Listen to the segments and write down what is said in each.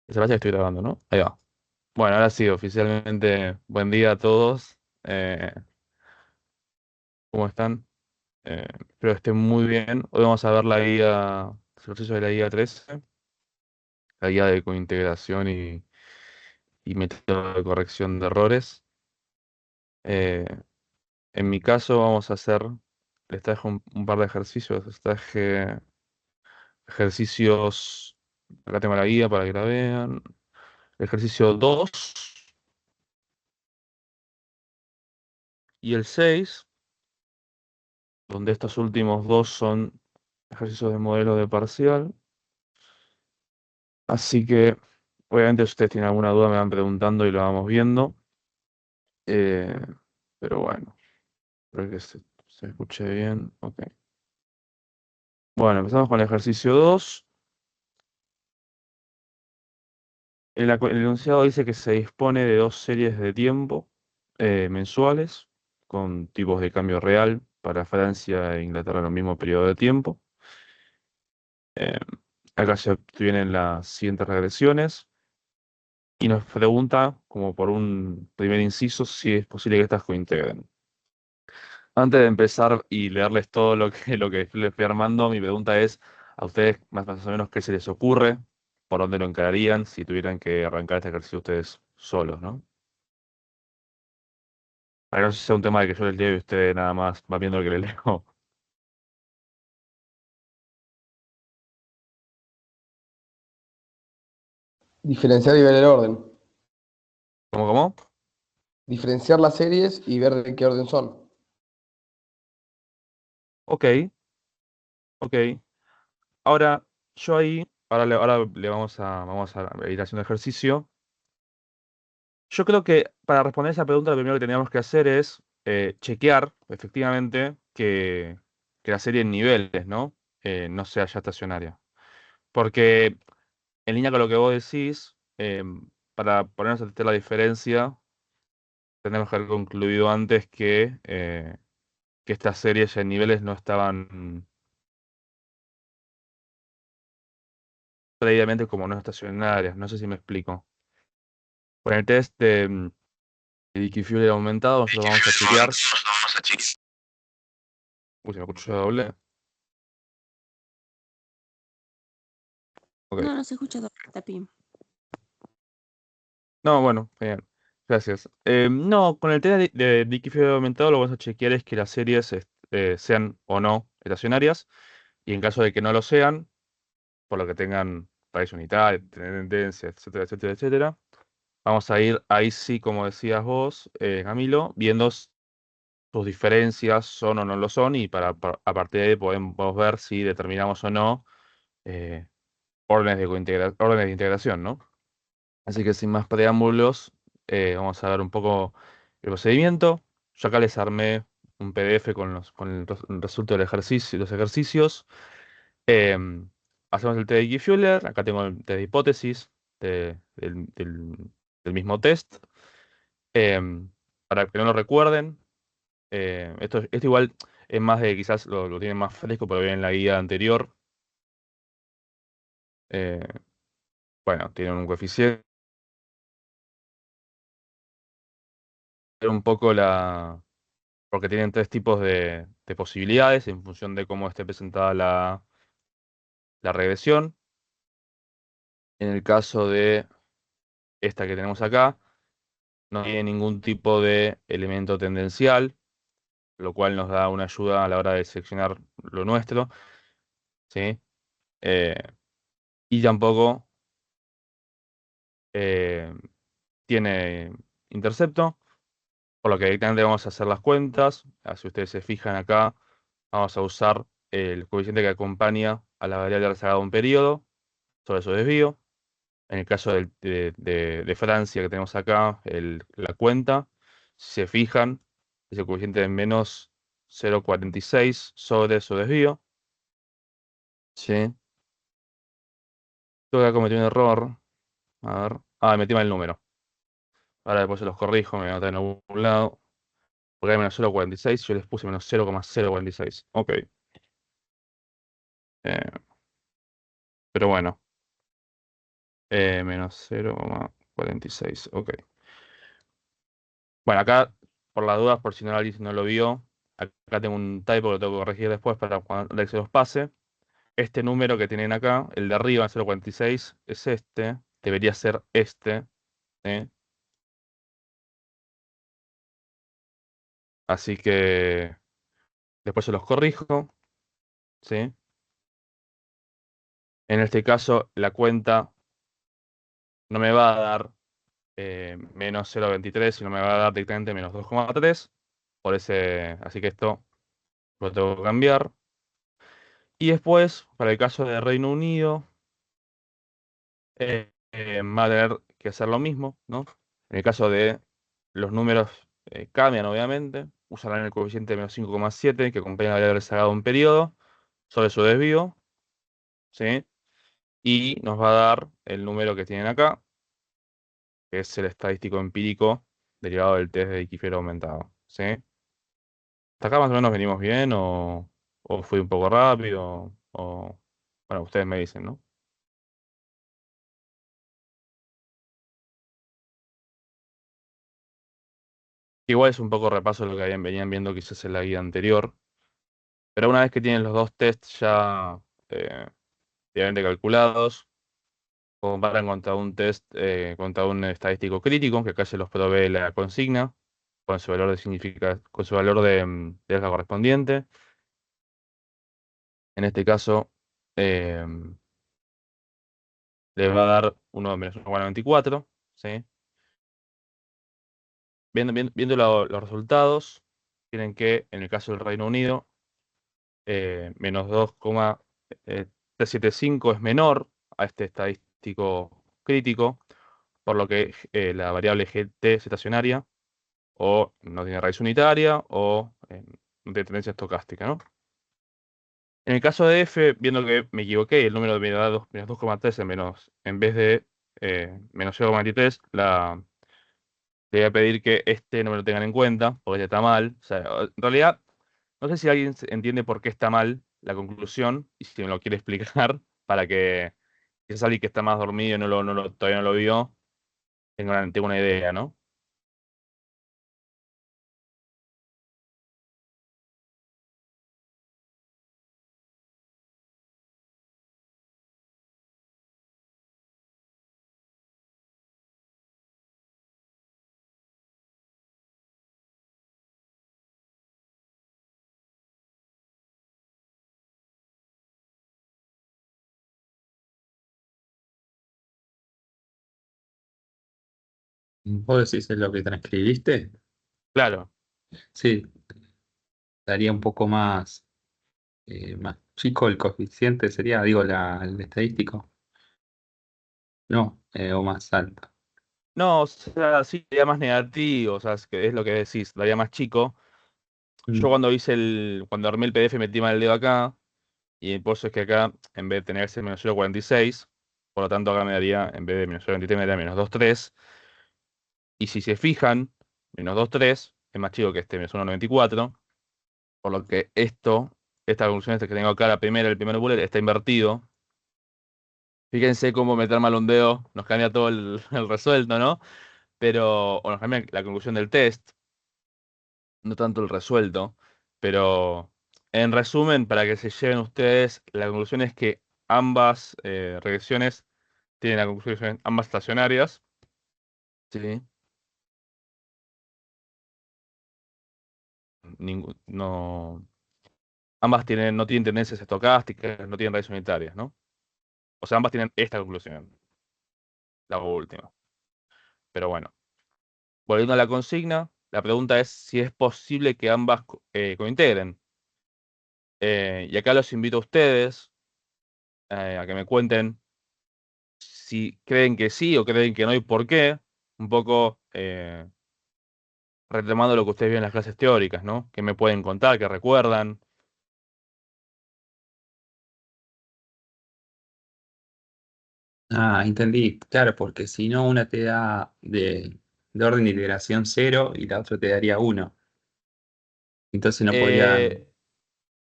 Se vaya que estoy grabando, ¿no? Ahí va. Bueno, ahora sí, oficialmente, buen día a todos. ¿Cómo están? Espero que estén muy bien. Hoy vamos a ver la guía, los ejercicios de la guía 13, la guía de cointegración y método de corrección de errores. Eh, en mi caso vamos a hacer, les traje un par de ejercicios. Les traje ejercicios, acá tengo la guía para que la vean. Ejercicio 2 y el 6, donde estos últimos dos son ejercicios de modelo de parcial. Así que, obviamente, si ustedes tienen alguna duda, me van preguntando y lo vamos viendo. Eh, pero bueno, espero que se escuche bien. Ok. Bueno, empezamos con el ejercicio 2. El enunciado dice que se dispone de dos series de tiempo mensuales con tipos de cambio real para Francia e Inglaterra en el mismo periodo de tiempo. Eh, Acá se obtienen las siguientes regresiones. Y nos pregunta, como por un primer inciso, si es posible que estas cointegren. Antes de empezar y leerles todo lo que les fui armando, mi pregunta es a ustedes más o menos qué se les ocurre, por dónde lo encararían si tuvieran que arrancar este ejercicio ustedes solos, ¿no? Para que no sea un tema de que yo les leo y ustedes nada más van viendo lo que les leo. Diferenciar y ver el orden. ¿Cómo? Diferenciar las series y ver en qué orden son. Ok, ok. Ahora, ahora le vamos a ir haciendo ejercicio. Yo creo que para responder esa pregunta lo primero que teníamos que hacer es chequear efectivamente que la serie en niveles, ¿no? No sea ya estacionaria. Porque en línea con lo que vos decís, para ponernos a entender la diferencia, tenemos que haber concluido antes que estas series ya en niveles no estaban previamente como no estacionarias. No sé si me explico. Con el test de Dicky Fury aumentado, nosotros vamos a chequear. Uy, se me escuchó doble. Ok. No, no se escucha Tapim. No, bueno, bien. Gracias. No, con el tema de Dickie aumentado, lo que vamos a chequear es que las series sean o no estacionarias. Y en caso de que no lo sean, por lo que tengan raíz unitaria, tendencia, etcétera, etcétera, etcétera, vamos a ir ahí sí, como decías vos, Camilo, viendo sus diferencias son o no lo son. Y a partir de ahí podemos ver si determinamos o no eh, órdenes de integración, ¿no? Así que sin más preámbulos, vamos a ver un poco el procedimiento. Yo acá les armé un PDF con el resultado del ejercicio, los ejercicios. Em, Hacemos el test de Guy-Fuller. Acá tengo el test de hipótesis del mismo test. Em, para que no lo recuerden, esto igual es más de quizás lo tienen más fresco, pero bien en la guía anterior. Eh, bueno, tienen un coeficiente, un poco porque tienen tres tipos de posibilidades en función de cómo esté presentada la regresión. En el caso de esta que tenemos acá, no tiene ningún tipo de elemento tendencial, lo cual nos da una ayuda a la hora de seleccionar lo nuestro, ¿sí? Eh, y tampoco eh, tiene intercepto, por lo que directamente vamos a hacer las cuentas. Si ustedes se fijan acá, vamos a usar el coeficiente que acompaña a la variable rezagada de un periodo sobre su desvío. En el caso de Francia que tenemos acá, la cuenta, si se fijan, es el coeficiente de menos 0,46 sobre su desvío. Sí. Tengo que cometer un error. A ver. Ah, metí mal el número. Ahora después se los corrijo, me voy a anotar en algún lado. Porque hay menos 0,46, yo les puse menos 0,046. Ok. Eh, pero bueno. Menos 0,46. Ok. Bueno, acá, por las dudas, por si no alguien no lo vio, acá tengo un typo que lo tengo que corregir después para cuando Alex se los pase. Este número que tienen acá, el de arriba, 0,46, es este. Debería ser este. ¿Eh? Así que después se los corrijo. ¿Sí? En este caso, la cuenta no me va a dar menos 0,23, sino me va a dar directamente menos 2,3. Así que esto lo tengo que cambiar. Y después, para el caso de Reino Unido, va a tener que hacer lo mismo, ¿no? En el caso de los números cambian, obviamente. Usarán el coeficiente de menos 5,7 que acompaña la variable sacado un periodo sobre su desvío, ¿sí? Y nos va a dar el número que tienen acá, que es el estadístico empírico derivado del test de Diquifero aumentado, ¿sí? ¿Hasta acá más o menos venimos bien o fui un poco rápido? Bueno, ustedes me dicen, ¿no? Igual es un poco repaso de lo que venían viendo quizás en la guía anterior, pero una vez que tienen los dos tests ya eh, previamente calculados, comparan contra un test, contra un estadístico crítico, que acá se los provee la consigna, con su valor de con su valor de alfa correspondiente. En este caso, eh, le va a dar uno menos 1,94, ¿sí? Viendo los resultados, tienen que, en el caso del Reino Unido, menos 2,375 es menor a este estadístico crítico, por lo que la variable GT es estacionaria, o no tiene raíz unitaria, o no tiene tendencia estocástica, ¿no? En el caso de F, viendo que me equivoqué, el número me da menos 2,3 en vez de menos 0,23, le voy a pedir que este no me lo tengan en cuenta, porque ya está mal. O sea, en realidad, no sé si alguien entiende por qué está mal la conclusión, y si me lo quiere explicar, para que quizás alguien que está más dormido y todavía no lo vio, tenga una idea, ¿no? ¿Vos decís es lo que transcribiste? Claro. Sí, daría un poco más chico el coeficiente, sería, digo, el estadístico. No, o más alto. No, o sea, sí, sería más negativo, o sea, es lo que decís, lo haría más chico. Yo Mm. cuando armé el PDF metí mal el dedo acá, y por eso es que acá, en vez de tener ese menos 0,46, por lo tanto acá me daría, en vez de menos 0,23, me daría menos 2,3. Y si se fijan, menos 2,3 es más chico que este menos 1,94, por lo que esta función esta que tengo acá, el primer bullet, está invertido. Fíjense cómo meter mal un dedo nos cambia todo el resuelto, ¿no? O nos cambia la conclusión del test, no tanto el resuelto. Pero, en resumen, para que se lleven ustedes, la conclusión es que ambas regresiones tienen la conclusión ambas estacionarias. Sí. No, no tienen tendencias estocásticas, no tienen raíces unitarias, ¿no? O sea, ambas tienen esta conclusión, la última. Pero bueno, volviendo a la consigna, la pregunta es si es posible que ambas cointegren. Y acá los invito a ustedes a que me cuenten si creen que sí o creen que no y por qué. Un poco retomando lo que ustedes vieron en las clases teóricas, ¿no? ¿Qué me pueden contar, qué recuerdan? Ah, entendí. Claro, porque si no, una te da de orden de iteración cero y la otra te daría uno. Entonces Eh,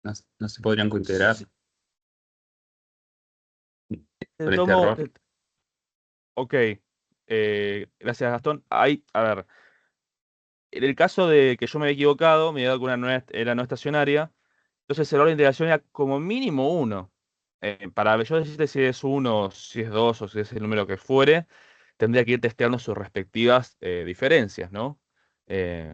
no se podrían si- cointegrar te con este tomo, error. Ok, gracias Gastón. A ver, en el caso de que yo me había equivocado, me había dado que una era no estacionaria, entonces el orden de integración era como mínimo uno. Para yo decirte si es uno, si es dos o si es el número que fuere, tendría que ir testeando sus respectivas diferencias, ¿no? Eh,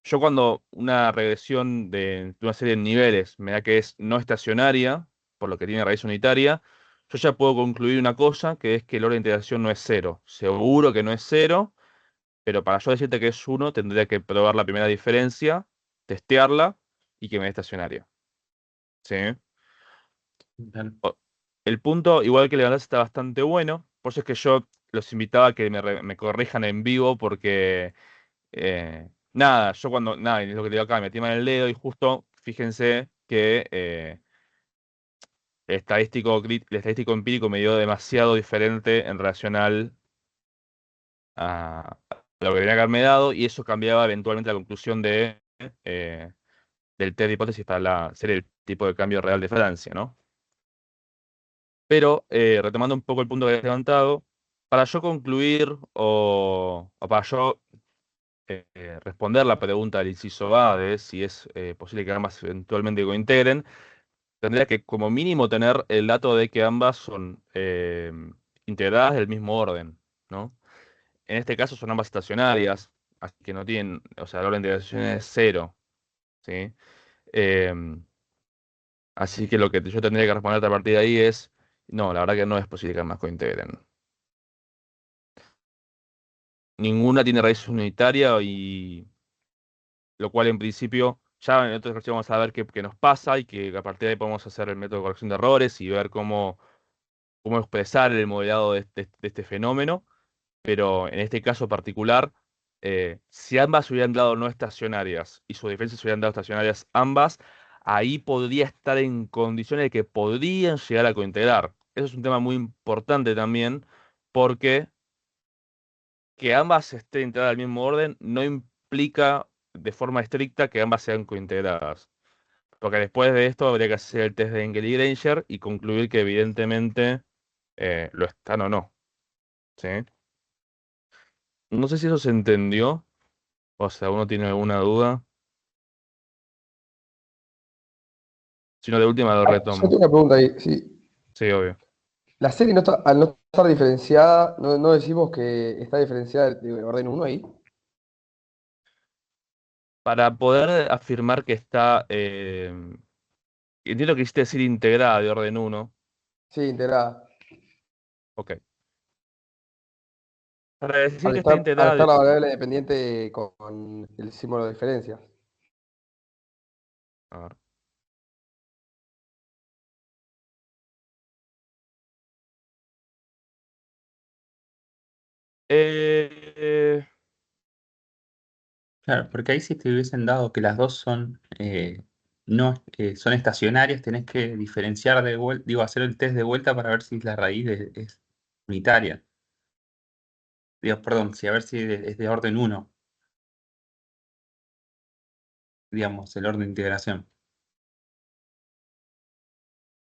yo cuando una regresión de una serie de niveles me da que es no estacionaria, por lo que tiene raíz unitaria, yo ya puedo concluir una cosa, que es que el orden de integración no es cero. Seguro que no es cero, pero para yo decirte que es uno, tendría que probar la primera diferencia, testearla y que me dé estacionaria. ¿Sí? Claro. O- El punto, igual que levantarse, está bastante bueno. Por eso es que yo los invitaba a que me corrijan en vivo, porque nada, yo cuando, nada, es lo que te digo acá, me timan el dedo y justo fíjense que el estadístico empírico me dio demasiado diferente en relación a lo que tenía que haberme dado, y eso cambiaba eventualmente la conclusión eh, del test de hipótesis para la serie del tipo de cambio real de Francia, ¿no? Pero, retomando un poco el punto que habías levantado, para yo concluir o para yo responder la pregunta del inciso A de si es posible que ambas eventualmente cointegren, tendría que como mínimo tener el dato de que ambas son integradas del mismo orden, ¿no? En este caso son ambas estacionarias, así que no tienen, o sea, el orden de integración es cero, ¿sí? Em, Así que lo que yo tendría que responder a partir de ahí es, no, la verdad que no es posible que ambas cointegren. Ninguna tiene raíz unitaria, y lo cual en principio ya en otro ejercicio vamos a ver qué nos pasa, y que a partir de ahí podemos hacer el método de corrección de errores y ver cómo expresar el modelado de este fenómeno. Pero en este caso particular, si ambas hubieran dado no estacionarias y sus diferencias hubieran dado estacionarias ambas, ahí podría estar en condiciones de que podrían llegar a cointegrar. Eso es un tema muy importante también, porque que ambas estén integradas al mismo orden no implica de forma estricta que ambas sean cointegradas. Porque después de esto habría que hacer el test de Engel y Granger y concluir que evidentemente lo están o no. ¿Sí? No sé si eso se entendió, o sea, uno tiene alguna duda. Si no, de última lo Yo tengo retomo. una pregunta ahí. Sí. Sí, obvio. La serie no está, al no estar diferenciada, no decimos que está diferenciada de orden uno ahí. Para poder afirmar que está, entiendo que quisiste decir integrada de orden uno. Sí, integrada. Ok. Para decir Al que está estar, al integrada estar de... la variable dependiente con el símbolo de diferencia. A ver. Eh, Claro, porque ahí si te hubiesen dado que las dos son, no, son estacionarias, tenés que diferenciar de vuelta, digo, hacer el test de vuelta para ver si la raíz es unitaria. Digo, perdón, si a ver si es de orden uno, digamos, el orden de integración,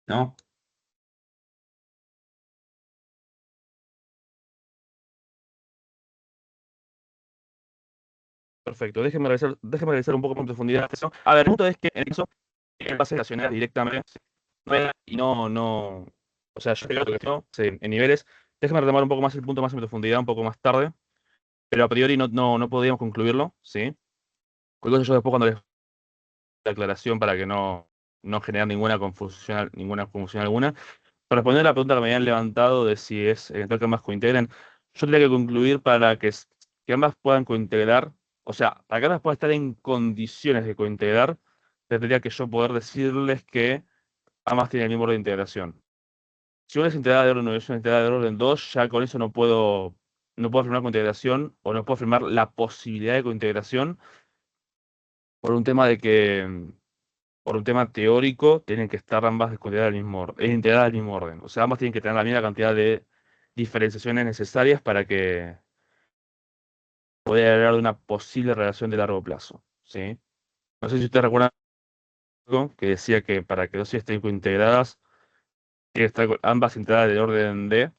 ¿no? Perfecto. Déjeme revisar un poco más en profundidad eso. A ver, el punto es que en eso, en base estacionarias directamente, y no. O sea, yo creo que no, sí, en niveles. Déjeme retomar un poco más el punto más en profundidad un poco más tarde, pero a priori no podíamos concluirlo, ¿sí? Cualquier cosa yo después cuando les la aclaración para que no generar ninguna confusión alguna. Para responder a la pregunta que me habían levantado de si es eventual que ambas cointegren, yo tendría que concluir que ambas puedan cointegrar, o sea, para que ambas puedan estar en condiciones de cointegrar, tendría que yo poder decirles que ambas tienen el mismo orden de integración. Si una es integrada de orden 1 y otra es integrada de orden 2, ya con eso no puedo afirmar cointegración, o no puedo afirmar la posibilidad de cointegración, por un tema de que por un tema teórico, tienen que estar ambas integradas al mismo orden. O sea, ambas tienen que tener la misma cantidad de diferenciaciones necesarias para que pueda hablar de una posible relación de largo plazo. ¿Sí? No sé si ustedes recuerdan algo que decía que para que dos estén integradas, tienen que estar ambas integradas del orden D.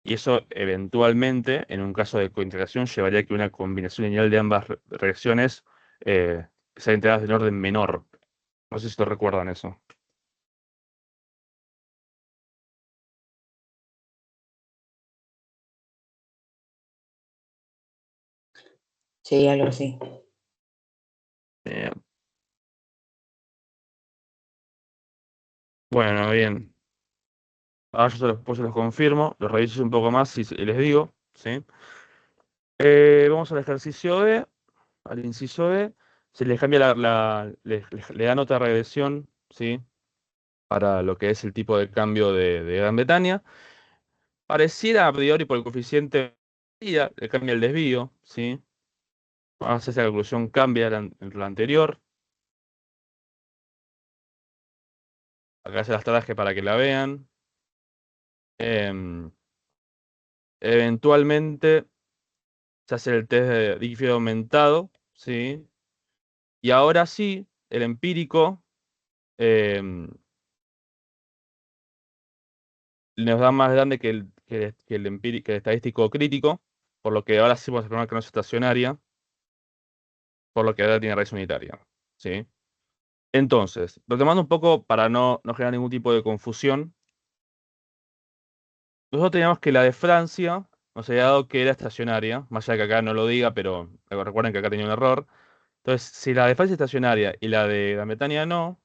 Y eso eventualmente, en un caso de cointegración, llevaría a que una combinación lineal de ambas reacciones sean integradas en orden menor. No sé si te recuerdan eso. Sí, algo así. Eh, bueno, bien. Ahora yo se los confirmo, los reviso un poco más y les digo, ¿sí? Vamos al ejercicio B, al inciso B. Se les cambia le da nota de regresión, ¿sí? Para lo que es el tipo de cambio de Gran Bretaña. Pareciera a priori por el coeficiente, le cambia el desvío, ¿sí? Vamos a hacer esa conclusión, cambia entre la anterior. Acá se las traje para que la vean. Em, Eventualmente se hace el test de dígito aumentado, ¿sí? Y ahora sí, el empírico em, nos da más grande que el estadístico crítico, por lo que ahora sí vamos a afirmar que no es estacionaria, por lo que ahora tiene raíz unitaria, ¿sí? Entonces, retomando un poco para no generar ningún tipo de confusión, nosotros teníamos que la de Francia nos había dado que era estacionaria, más allá de que acá no lo diga, pero recuerden que acá tenía un error. Entonces, si la de Francia es estacionaria y la de Gran Bretaña no,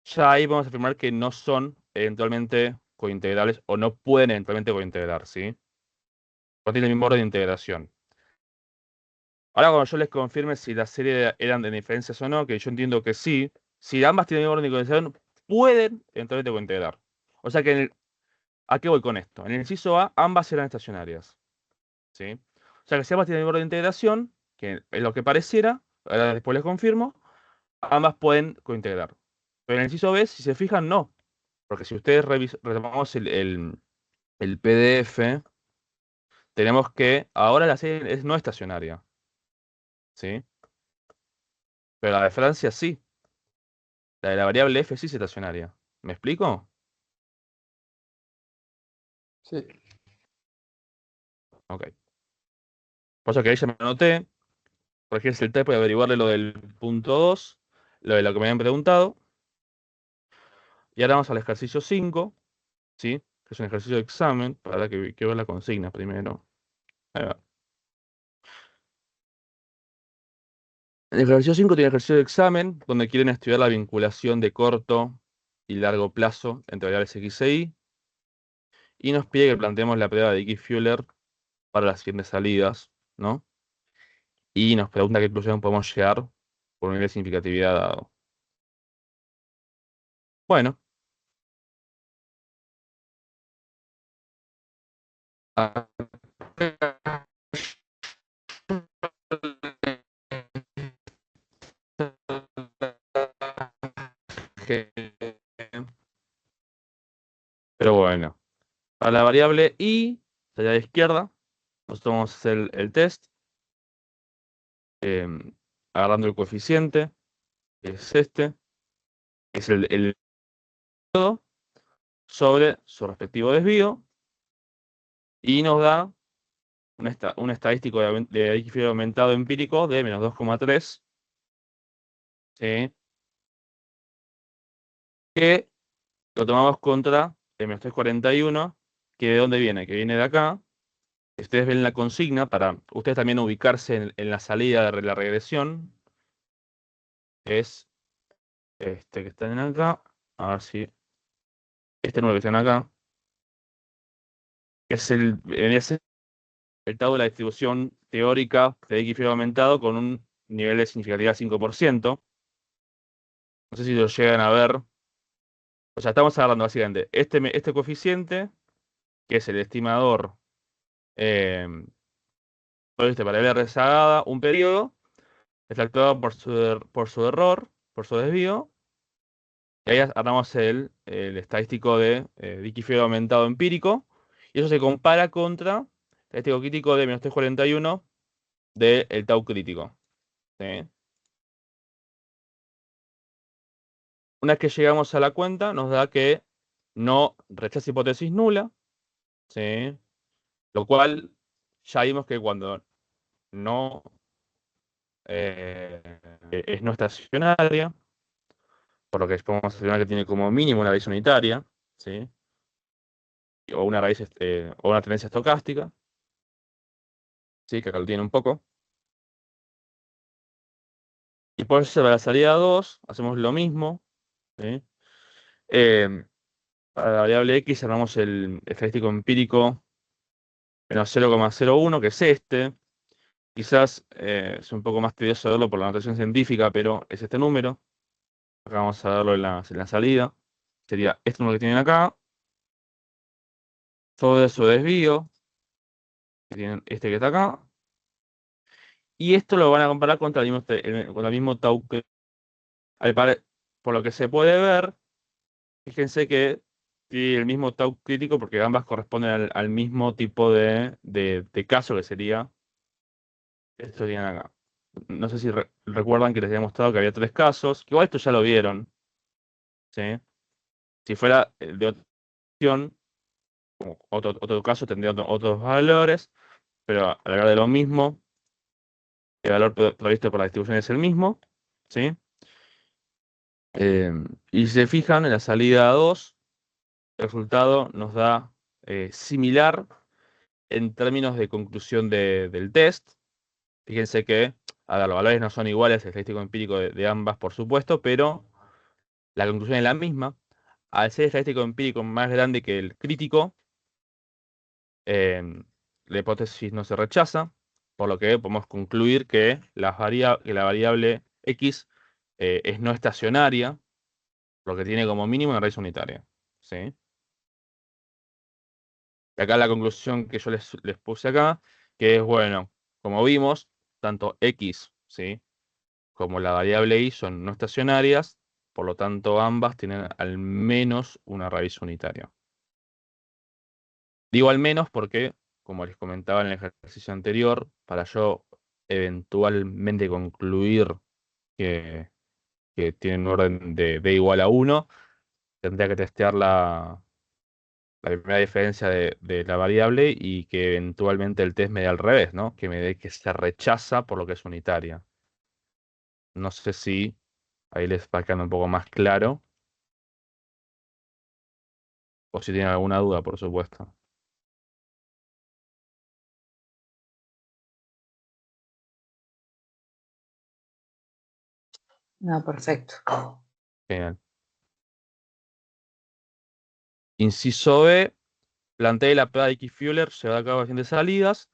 ya ahí vamos a afirmar que no son eventualmente cointegrales o no pueden eventualmente cointegrar, ¿sí? No tienen el mismo orden de integración. Ahora cuando yo les confirme si la serie eran de diferencias o no, que yo entiendo que sí, si ambas tienen el mismo orden de integración, pueden eventualmente cointegrar. O sea que ¿a qué voy con esto? En el inciso A, ambas eran estacionarias, ¿sí? O sea que si ambas tienen el mismo orden de integración, que es lo que pareciera, ahora después les confirmo, ambas pueden cointegrar. Pero en el inciso B, si se fijan, no. Porque si ustedes retomamos el PDF, tenemos que ahora la serie es no estacionaria, ¿sí? Pero la de Francia sí. La de la variable f sí es estacionaria. ¿Me explico? Sí. Ok. Por eso que ahí ya me anoté. Corregirse el test para averiguarle lo del punto 2, lo de lo que me habían preguntado. Y ahora vamos al ejercicio 5, ¿sí? Que es un ejercicio de examen. Para que ver la consigna primero. Ahí va. El ejercicio 5 tiene ejercicio de examen, donde quieren estudiar la vinculación de corto y largo plazo entre variables x e y. Y nos pide que planteemos la prueba de Dickey-Fuller para las siguientes salidas, ¿no? Y nos pregunta qué conclusión podemos llegar por un nivel de significatividad dado. Bueno, acá pero bueno, para la variable y, allá a la izquierda, nosotros vamos a hacer el test, agarrando el coeficiente, que es este, que es el sobre su respectivo desvío, y nos da un estadístico de Dickey aumentado empírico de menos 2,3, ¿sí? Que lo tomamos contra el menos 341, que ¿de dónde viene? Que viene de acá. Ustedes ven la consigna para ustedes también ubicarse en la salida de la regresión. Es este que están acá. A ver si. Este nuevo que están acá. Es el tau de la distribución teórica de X aumentado con un nivel de significatividad 5%. No sé si lo llegan a ver. O sea, estamos agarrando básicamente este coeficiente, que es el estimador eh, para ver rezagada, un periodo, efectuado por su error, por su desvío. Y ahí armamos el estadístico de Dickey aumentado empírico. Y eso se compara contra el estadístico crítico de menos 341 del tau crítico, ¿sí? Una vez que llegamos a la cuenta, nos da que no rechaza hipótesis nula, ¿sí? Lo cual ya vimos que cuando no es no estacionaria, por lo que podemos afirmar que tiene como mínimo una raíz unitaria, ¿sí? O una raíz o una tendencia estocástica, ¿sí? Que acá lo tiene un poco. Y por eso para la salida 2 hacemos lo mismo, ¿sí? Eh, para la variable x cerramos el estadístico empírico menos 0,01, que es este. Quizás es un poco más tedioso verlo por la notación científica, pero es este número. Acá vamos a verlo en la salida. Sería este número que tienen acá. Todo su desvío, que tienen este que está acá. Y esto lo van a comparar contra con el mismo tau que, por lo que se puede ver, fíjense que tiene el mismo tau crítico porque ambas corresponden al mismo tipo de caso que sería esto que tienen acá. No sé si recuerdan que les había mostrado que había 3 casos, que igual esto ya lo vieron, ¿sí? Si fuera de otra opción, otro caso tendría otros valores, pero a la hora de lo mismo, el valor previsto por la distribución es el mismo, ¿sí? Y si se fijan en la salida 2, el resultado nos da similar en términos de conclusión del test. Fíjense que, a ver, los valores no son iguales, el estadístico empírico de ambas, por supuesto, pero la conclusión es la misma. Al ser el estadístico empírico más grande que el crítico, la hipótesis no se rechaza, por lo que podemos concluir que que la variable x es no estacionaria, lo que tiene como mínimo una raíz unitaria, ¿sí? Y acá la conclusión que yo les puse acá, que es, bueno, como vimos, tanto x, ¿sí?, como la variable y son no estacionarias, por lo tanto ambas tienen al menos una raíz unitaria. Digo al menos porque, como les comentaba en el ejercicio anterior, para yo eventualmente concluir que, que tienen un orden de b igual a 1, tendría que testear la primera diferencia de la variable y que eventualmente el test me dé al revés, ¿no? Que me dé que se rechaza por lo que es unitaria. No sé si ahí les va quedando un poco más claro o si tienen alguna duda, por supuesto. No, perfecto. Genial. Inciso B. Plantee la prueba de Dickey-Fuller llevada a cabo en siguientes salidas.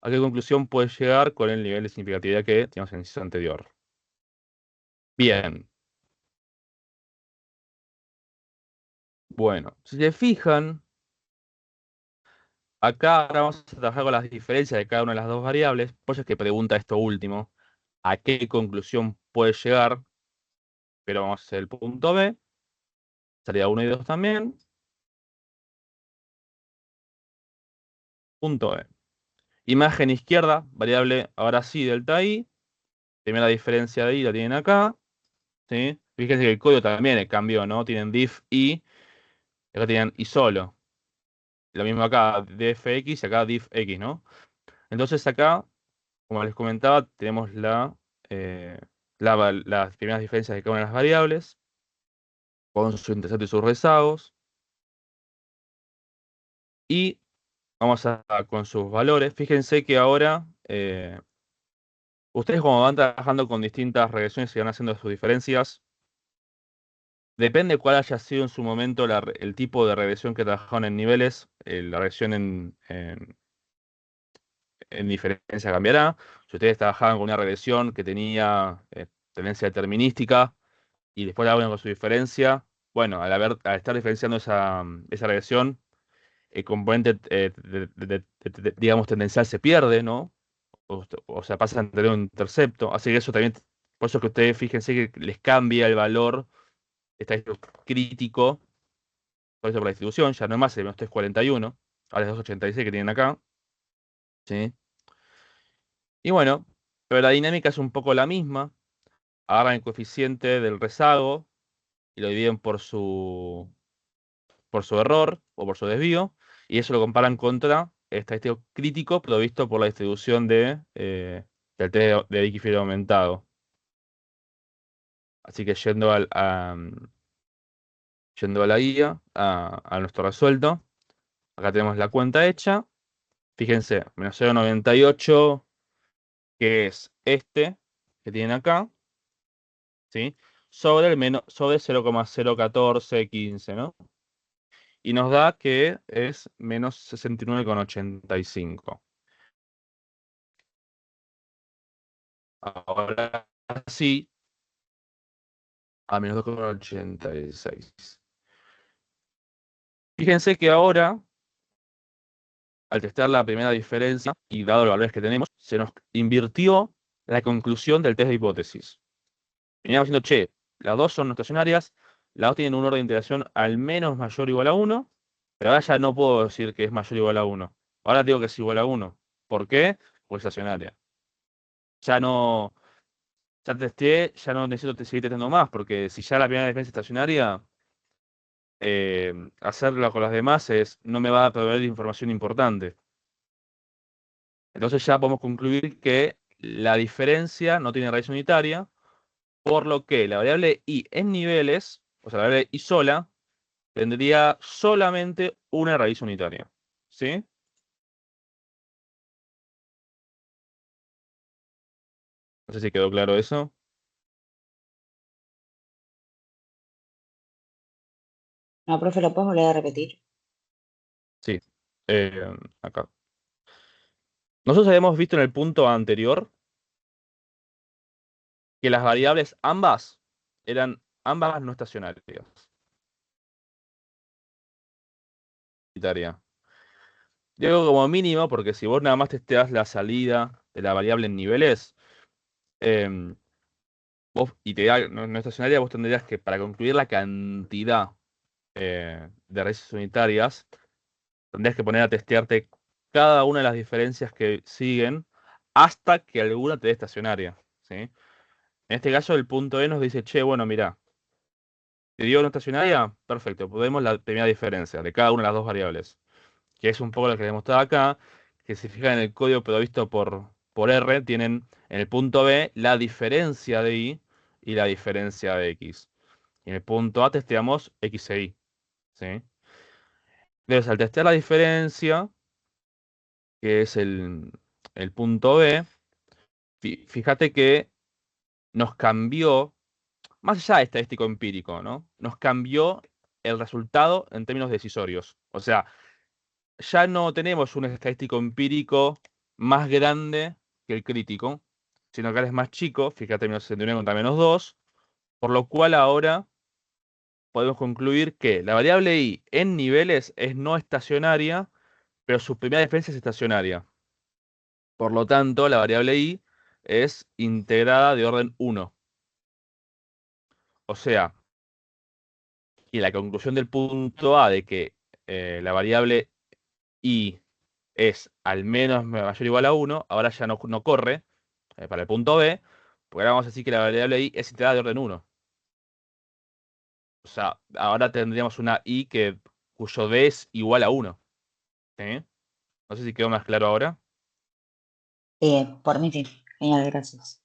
¿A qué conclusión puede llegar con el nivel de significatividad que teníamos en el inciso anterior? Bien. Bueno, si se fijan, acá ahora vamos a trabajar con las diferencias de cada una de las dos variables. Por eso es que pregunta esto último. ¿A qué conclusión puede llegar? Pero vamos a hacer el punto B. Salida 1 y 2 también. Punto B. Imagen izquierda, variable ahora sí, delta i. Primera diferencia de i la tienen acá, ¿sí? Fíjense que el código también cambió, ¿no? Tienen diff i, acá tienen i solo. Lo mismo acá, dfx y acá diff x, ¿no? Entonces acá, como les comentaba, tenemos eh, las primeras diferencias de cada una de las variables, con su intercepto y sus rezagos. Y vamos con sus valores. Fíjense que ahora ustedes como van trabajando con distintas regresiones y van haciendo sus diferencias, depende cuál haya sido en su momento el tipo de regresión que trabajaron en niveles, la regresión en diferencia cambiará. Si ustedes trabajaban con una regresión que tenía tendencia determinística y después la abren con su diferencia, bueno, al estar diferenciando esa regresión, el componente, digamos, tendencial se pierde, ¿no? O sea, pasa a tener un intercepto. Así que eso también, por eso que ustedes fíjense que les cambia el valor estadístico crítico, por eso por la distribución, ya no es más el menos 341, ahora es 286 que tienen acá, ¿sí? Y bueno, pero la dinámica es un poco la misma. Agarran el coeficiente del rezago y lo dividen por su error o por su desvío. Y eso lo comparan contra el estadístico crítico provisto por la distribución del test de Dickey-Field aumentado. Así que yendo yendo a la guía, a nuestro resuelto, acá tenemos la cuenta hecha. Fíjense, menos 0,98, que es este que tienen acá, ¿sí? Sobre 0,01415, ¿no? Y nos da que es menos 69,85. Ahora sí, a menos 2,86. Fíjense que ahora, al testar la primera diferencia y dado los valores que tenemos, se nos invirtió la conclusión del test de hipótesis. Veníamos diciendo, che, las dos son no estacionarias, las dos tienen un orden de integración al menos mayor o igual a 1, pero ahora ya no puedo decir que es mayor o igual a 1. Ahora digo que es igual a 1. ¿Por qué? Porque es estacionaria. Ya no, ya testé, ya no necesito seguir testando más, porque si ya la primera defensa es estacionaria, hacerlo con las demás no me va a proveer información importante. Entonces ya podemos concluir que la diferencia no tiene raíz unitaria, por lo que la variable i en niveles, o sea, la variable i sola, tendría solamente una raíz unitaria. ¿Sí? No sé si quedó claro eso. No, profe, ¿lo puedes volver a repetir? Sí. Acá. Nosotros habíamos visto en el punto anterior que las variables eran ambas no estacionarias. Unitaria. Digo como mínimo, porque si vos nada más testeás la salida de la variable en niveles, em, y te da no estacionaria, vos tendrías que, para concluir la cantidad de raíces unitarias, tendrías que poner a testearte cada una de las diferencias que siguen hasta que alguna te dé estacionaria. ¿Sí? En este caso, el punto E nos dice, che, bueno, mira, ¿te dio no estacionaria? Perfecto, podemos la primera diferencia de cada una de las dos variables, que es un poco lo que les mostraba acá, que si fijan en el código provisto por R, tienen en el punto B la diferencia de I y la diferencia de X. Y en el punto A testeamos X e Y. ¿Sí? Entonces, al testear la diferencia, que es el punto B, fíjate que nos cambió, más allá de estadístico empírico, ¿no? Nos cambió el resultado en términos decisorios. O sea, ya no tenemos un estadístico empírico más grande que el crítico, sino que ahora es más chico, fíjate, menos 69 contra menos 2, por lo cual ahora podemos concluir que la variable i en niveles es no estacionaria, pero su primera defensa es estacionaria. Por lo tanto, la variable i es integrada de orden 1. O sea, y la conclusión del punto A de que la variable i es al menos mayor o igual a 1, ahora ya no corre para el punto B, porque ahora vamos a decir que la variable i es integrada de orden 1. O sea, ahora tendríamos una i cuyo d es igual a 1. ¿Sí? No sé si quedó más claro ahora. Por mí sí. Genial, gracias.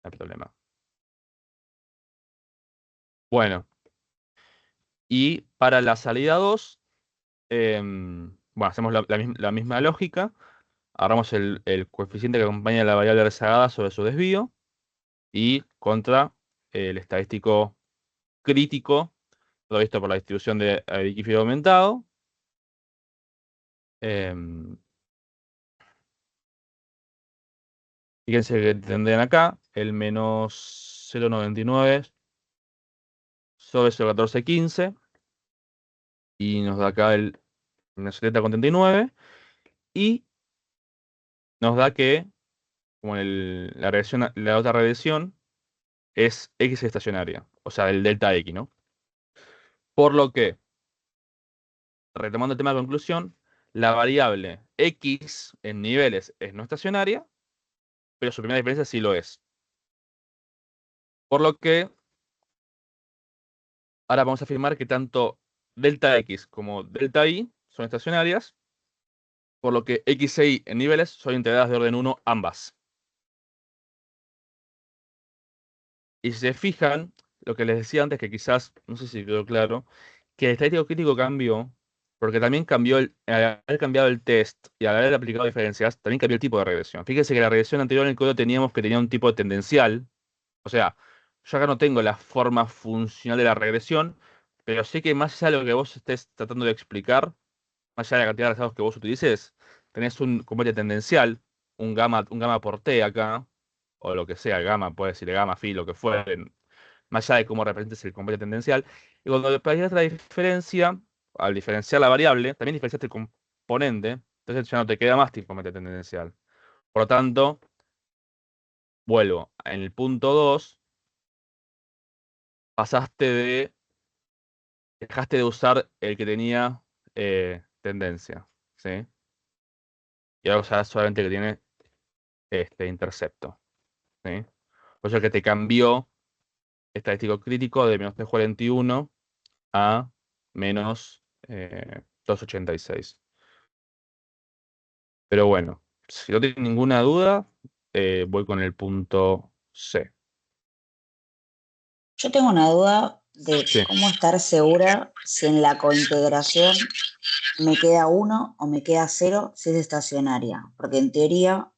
No hay problema. Bueno, y para la salida 2, bueno, hacemos la misma lógica. Agarramos el coeficiente que acompaña a la variable rezagada sobre su desvío y contra el estadístico crítico provisto por la distribución de Dickey-Field aumentado. Em, Fíjense que tendrían acá el menos 0,99 sobre 0,1415 y nos da acá el menos 70,39 y nos da que, como la otra regresión, es X estacionaria, o sea, el delta X, ¿no? Por lo que, retomando el tema de conclusión, la variable X en niveles es no estacionaria, pero su primera diferencia sí lo es. Por lo que ahora vamos a afirmar que tanto delta X como delta Y son estacionarias, por lo que X e Y en niveles son integradas de orden 1 ambas. Y si se fijan, lo que les decía antes, que quizás, no sé si quedó claro, que el estadístico crítico cambió, porque también cambió al haber cambiado el test y al haber aplicado diferencias, también cambió el tipo de regresión. Fíjense que la regresión anterior en el código teníamos que tenía un tipo de tendencial, o sea, yo acá no tengo la forma funcional de la regresión, pero sé que más allá de lo que vos estés tratando de explicar, más allá de la cantidad de resultados que vos utilices, tenés un componente tendencial, un gamma por T acá, o lo que sea, gamma, puede decir gamma, phi, lo que fuere, más allá de cómo representes el componente tendencial. Y cuando aplicas la diferencia, al diferenciar la variable, también diferenciaste el componente, entonces ya no te queda más tu componente tendencial. Por lo tanto, vuelvo, en el punto 2 pasaste dejaste de usar el que tenía tendencia, ¿sí? Y ahora usás solamente el que tiene intercepto, ¿sí? Por eso que te cambió estadístico crítico de -341 a menos 286. Pero bueno, si no tienes ninguna duda, voy con el punto C. Yo tengo una duda de Sí, cómo estar segura si en la cointegración me queda 1 o me queda 0 si es estacionaria. Porque en teoría,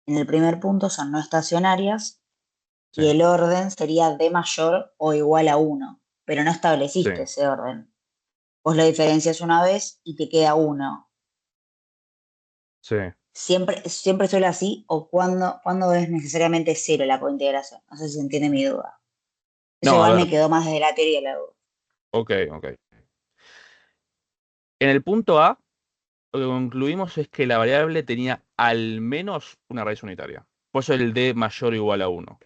en el primer punto son no estacionarias sí, y el orden sería D mayor o igual a 1, pero no sí, estableciste ese orden. Vos lo diferencias una vez y te queda 1. sí. ¿Siempre suele así o cuando es necesariamente 0 la cointegración? No sé si se entiende mi duda. Eso No, a igual me ver, quedó más desde la teoría la duda. ok, ok. En el punto A, lo que concluimos es que la variable tenía al menos una raíz unitaria. Por eso el D mayor o igual a 1.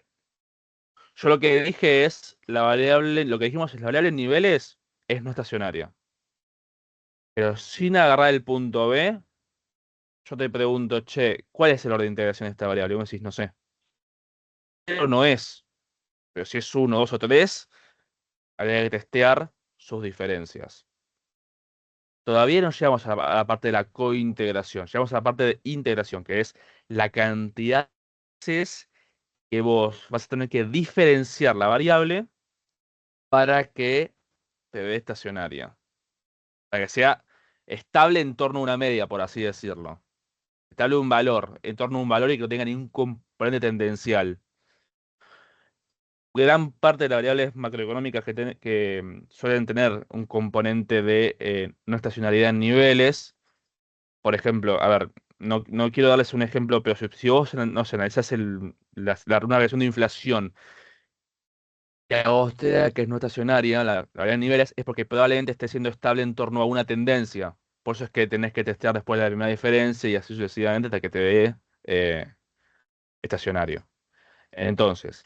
Yo lo que dije es, la variable, lo que dijimos es, la variable en niveles es no estacionaria. Pero sin agarrar el punto B, yo te pregunto, che, ¿cuál es el orden de integración de esta variable? Y vos me decís, no sé. Pero no es. Pero si es uno, dos o tres, habría que testear sus diferencias. Todavía no llegamos a la parte de la cointegración. Llegamos a la parte de integración, que es la cantidad de veces que vos vas a tener que diferenciar la variable para que te dé estacionaria. Para que sea estable en torno a una media, por así decirlo. Estable un valor, en torno a un valor y que no tenga ningún componente tendencial. Gran parte de las variables macroeconómicas que suelen tener un componente de no estacionalidad en niveles. Por ejemplo, a ver, no quiero darles un ejemplo, pero si vos no sé, analizás una regresión de inflación que a vos te da que es no estacionaria, la variable de niveles, es porque probablemente esté siendo estable en torno a una tendencia. Por eso es que tenés que testear después la primera diferencia y así sucesivamente hasta que te dé estacionario. Entonces,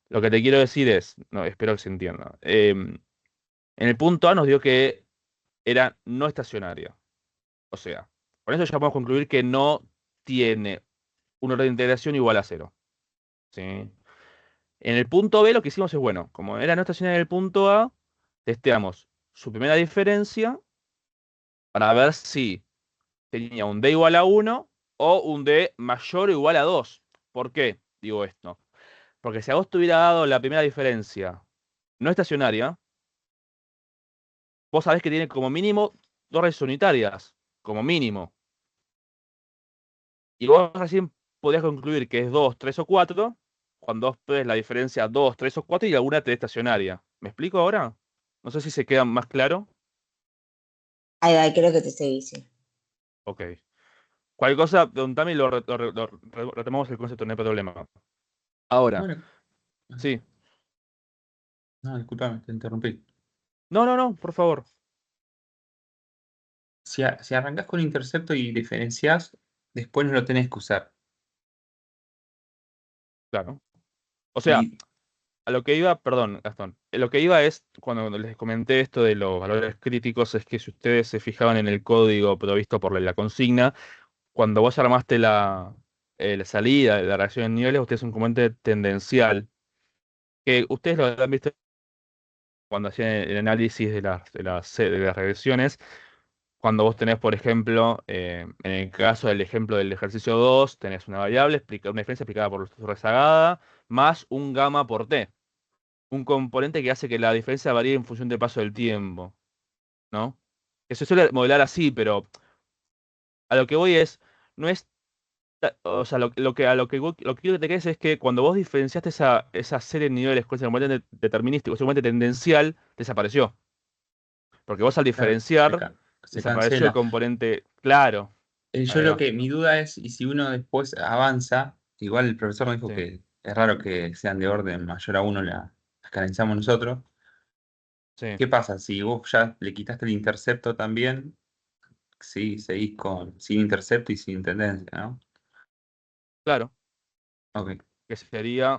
lo que te quiero decir es, no, espero que se entienda. En el punto A nos dio que era no estacionaria. O sea, con eso ya podemos concluir que no tiene un orden de integración igual a cero. ¿Sí? En el punto B lo que hicimos es, bueno, como era no estacionaria en el punto A, testeamos su primera diferencia para ver si tenía un D igual a 1 o un D mayor o igual a 2. ¿Por qué digo esto? Porque si a vos te hubiera dado la primera diferencia no estacionaria, vos sabés que tiene como mínimo dos raíces unitarias, como mínimo. Y vos recién podrías concluir que es 2, 3 o 4 cuando vos ves la diferencia 2, 3 o 4 y alguna te dé estacionaria. ¿Me explico ahora? No sé si se queda más claro. Ahí creo que te seguí, sí. Ok. Cualquier cosa, preguntame y retomamos el concepto, no hay problema. Ahora, Bueno, sí. no, discúlpame, te interrumpí. No, no, no, por favor. Si arrancás con intercepto y diferenciás, después no lo tenés que usar. Claro. O sea, Y a lo que iba, perdón, Gastón, lo que iba es, cuando les comenté esto de los valores críticos, es que si ustedes se fijaban en el código provisto por la consigna, cuando vos armaste la salida de la reacción en niveles, ustedes un componente tendencial, que ustedes lo han visto cuando hacían el análisis de las regresiones, cuando vos tenés, por ejemplo, en el caso del ejemplo del ejercicio 2 tenés una variable, una diferencia explicada por su rezagada, más un gamma por t, un componente que hace que la diferencia varíe en función del paso del tiempo, ¿no? Que se suele modelar así, pero a lo que voy es, no es, o sea, lo que quiero que te quedes es que cuando vos diferenciaste esa serie de niveles con ese componente determinístico, ese componente tendencial, desapareció. Porque vos al Claro, diferenciar, se desapareció el cancela. componente claro. Yo Ahí lo va. que, mi duda es, y si uno después avanza, igual el profesor me dijo Sí, que es raro que sean de orden mayor a uno las que analizamos nosotros. sí, ¿Qué pasa? Si vos ya le quitaste el intercepto también, sí, seguís sin intercepto y sin tendencia, ¿no? claro. Ok. Que sería.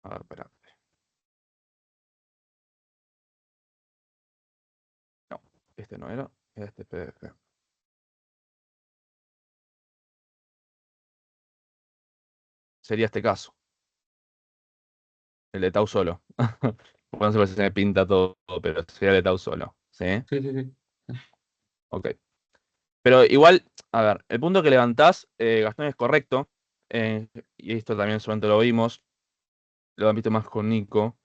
A ver, espera. No, este no era. Este PDF. Sería este caso. El de Tau solo. Bueno, no sé si se me pinta todo, pero sería el de Tau solo. ¿Sí? Sí, sí, sí. Ok. Pero igual, a ver, el punto que levantás, Gastón, es correcto. Y esto también solamente lo vimos. Lo han visto más con Nico.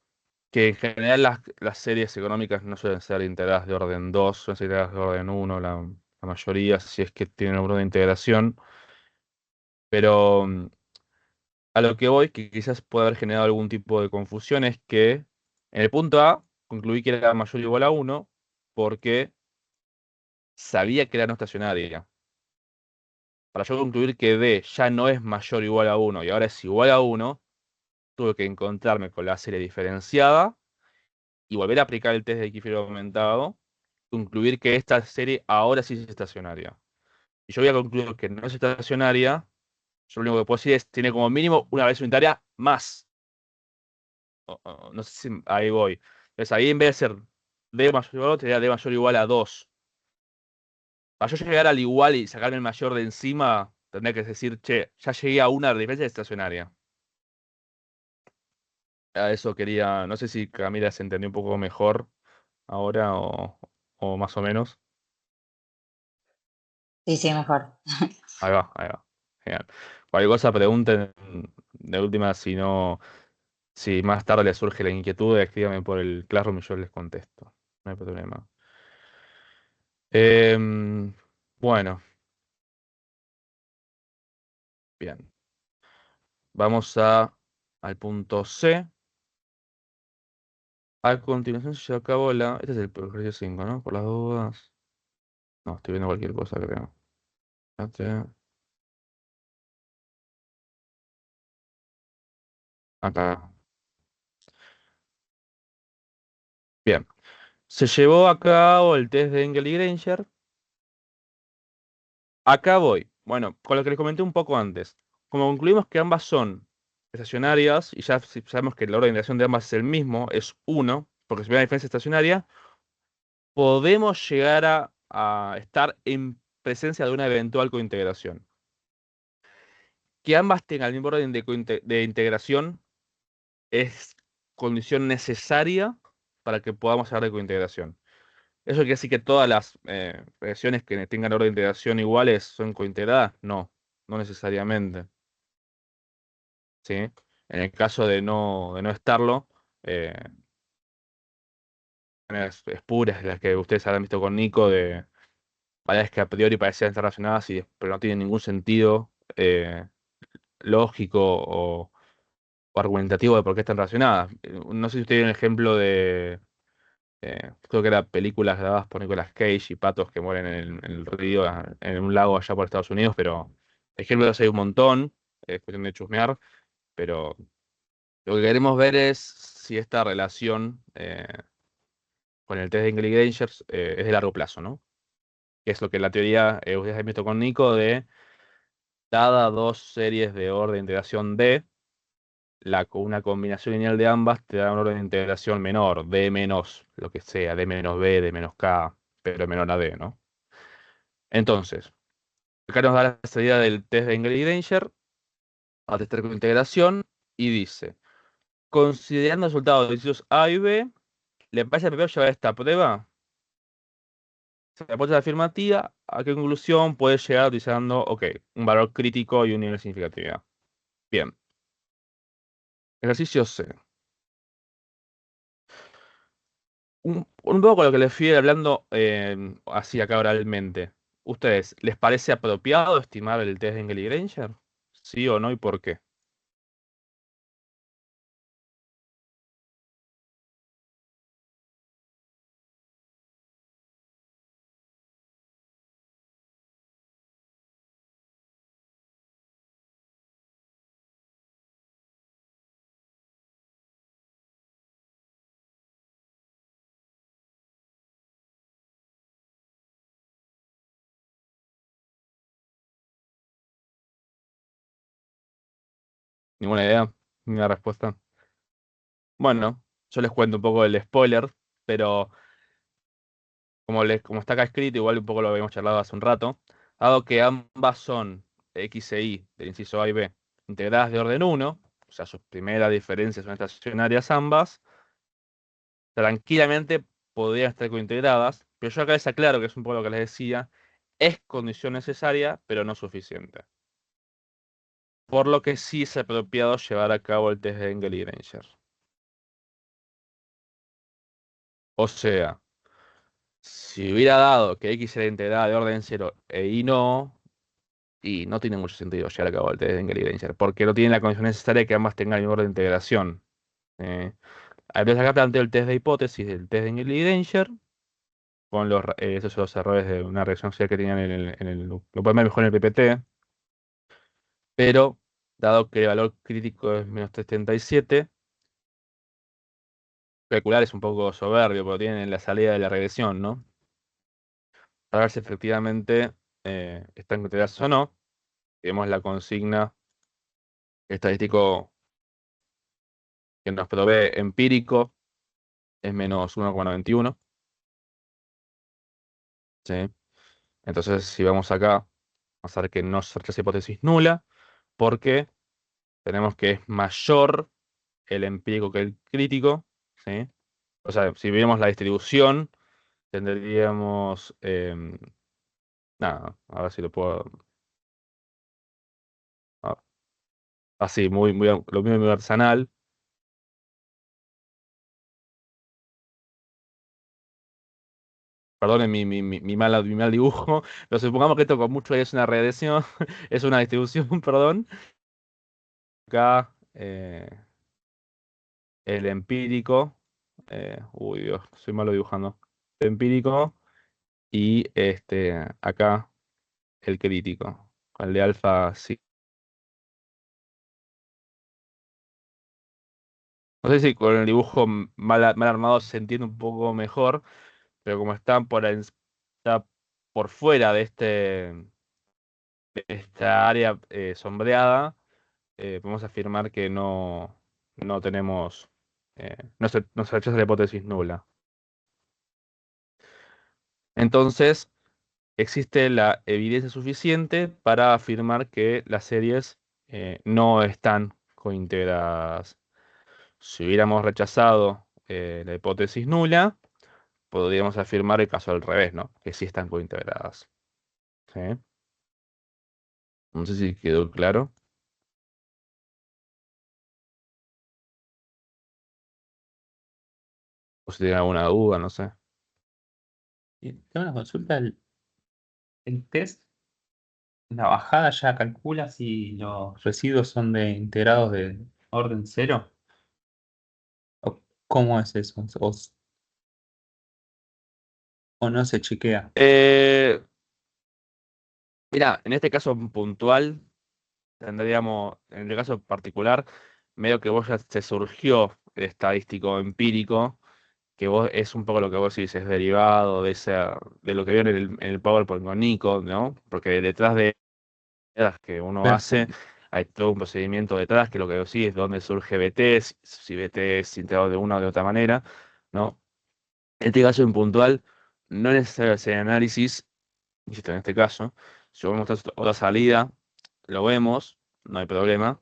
Que en general las series económicas no suelen ser integradas de orden 2, suelen ser integradas de orden 1, la mayoría, si es que tienen un orden de integración. Pero a lo que voy, que quizás puede haber generado algún tipo de confusión, es que en el punto A concluí que era mayor o igual a 1 porque sabía que era no estacionaria. Para yo concluir que D ya no es mayor o igual a 1 y ahora es igual a 1, tuve que encontrarme con la serie diferenciada y volver a aplicar el test de equilibrio aumentado, concluir que esta serie ahora sí es estacionaria. Y yo voy a concluir que no es estacionaria, yo lo único que puedo decir es, tiene como mínimo una vez unitaria más. No sé si ahí voy. Entonces ahí en vez de ser D mayor o igual a 2, sería D mayor o igual a 2. Para yo llegar al igual y sacarme el mayor de encima, tendría que decir, che, ya llegué a una diferencia estacionaria. A eso quería, no sé si Camila se entendió un poco mejor ahora o más o menos. Sí, sí, mejor. Ahí va, ahí va. Genial. Cualquier cosa pregunten de última, si no, si más tarde les surge la inquietud, escríbanme por el Classroom y yo les contesto. No hay problema. Em, bueno, bien. Vamos al punto C. A continuación se lleva a cabo la. Este es el ejercicio 5, ¿no? Por las dudas. No, estoy viendo cualquier cosa, creo. Espérate. Acá. Bien. Se llevó a cabo el test de Engel y Granger. Acá voy. Bueno, con lo que les comenté un poco antes. Como concluimos que ambas son estacionarias, y ya sabemos que la orden de integración de ambas es el mismo, es 1, porque si ve la diferencia estacionaria, podemos llegar a estar en presencia de una eventual cointegración. Que ambas tengan el mismo orden de integración es condición necesaria para que podamos hablar de cointegración. ¿Eso quiere decir que todas las regresiones que tengan orden de integración iguales son cointegradas? No, no necesariamente. ¿Sí? En el caso de no estarlo, eh, es puras, las que ustedes habrán visto con Nico, de variables que a priori parecían estar relacionadas, pero no tienen ningún sentido lógico o argumentativo de por qué están relacionadas. No sé si usted tiene un ejemplo de, creo que eran películas grabadas por Nicolas Cage y patos que mueren en el río, en un lago allá por Estados Unidos, pero ejemplos hay un montón, es cuestión de chusmear, pero lo que queremos ver es si esta relación con el test de Ingrid Granger es de largo plazo, ¿no? Que es lo que en la teoría ustedes han visto con Nico de dada dos series de orden de integración D, una combinación lineal de ambas te da un orden de integración menor, D menos lo que sea, D menos B, D menos K, pero menor a D, ¿no? Entonces, acá nos da la salida del test de Ingrid Granger a testar con integración y dice, considerando el resultado de incisos A y B, ¿le parece primero llevar esta prueba? Si la respuesta es afirmativa, ¿a qué conclusión puede llegar utilizando, un valor crítico y un nivel de significatividad? Bien. Ejercicio C. Un poco lo que les fui hablando así acá oralmente. ¿Ustedes les parece apropiado estimar el test de Engel y Granger? ¿Sí o no y por qué? ¿Ninguna idea? ¿Ninguna respuesta? Bueno, yo les cuento un poco del spoiler, pero como está acá escrito, igual un poco lo habíamos charlado hace un rato, dado que ambas son X e Y del inciso A y B integradas de orden 1, o sea, sus primeras diferencias son estacionarias ambas, tranquilamente podrían estar cointegradas, pero yo acá les aclaro que es un poco lo que les decía, es condición necesaria, pero no suficiente. Por lo que sí es apropiado llevar a cabo el test de Engel y Granger. O sea, si hubiera dado que X era integrada de orden 0 e Y no tiene mucho sentido llevar a cabo el test de Engel y Granger, porque no tiene la condición necesaria que ambas tengan el mismo orden de integración. Eh, Entonces acá planteo el test de hipótesis del test de Engel y Granger, con esos son los errores de una reacción social que tenían lo pueden ver mejor en el PPT, pero dado que el valor crítico es menos 377, calcular es un poco soberbio, porque tienen la salida de la regresión, ¿no? Para ver si efectivamente están integradas o no, tenemos la consigna estadístico que nos provee empírico es menos 1,91. ¿Sí? Entonces, si vamos acá, vamos a ver que no se rechaza hipótesis nula, porque tenemos que es mayor el empírico que el crítico. ¿Sí? O sea, si vemos la distribución, tendríamos... nada, a ver si lo puedo... ah, Así, lo mismo muy artesanal. Perdonen mi mal dibujo, pero supongamos que esto con mucho es una regresión, es una distribución, perdón. Acá el empírico, uy Dios, soy malo dibujando. El empírico y acá el crítico, con el de alfa sí. No sé si con el dibujo mal armado se entiende un poco mejor, pero como están está por fuera de esta área sombreada, podemos afirmar que no tenemos, no se rechaza la hipótesis nula. Entonces, existe la evidencia suficiente para afirmar que las series no están cointegradas. Si hubiéramos rechazado la hipótesis nula, podríamos afirmar el caso al revés, ¿no? Que sí están cointegradas. ¿Sí? No sé si quedó claro. O si tienen alguna duda, no sé. Y tengo una consulta. El test, la bajada ya calcula si los residuos son de integrados de orden 0. ¿O cómo es eso? ¿O no se chequea? Eh, Mirá, en este caso puntual, tendríamos, en el caso particular, medio que vos ya se surgió el estadístico empírico, que vos es un poco lo que vos decís, es derivado de lo que vieron en el PowerPoint con Nico, ¿no? Porque detrás de las que uno Claro. hace, hay todo un procedimiento detrás, que lo que vos decís es dónde surge BT, si BT es integrado de una o de otra manera, ¿no? En este caso en puntual, no es necesario hacer análisis, insisto, en este caso, si vos mostrás otra salida, lo vemos, no hay problema,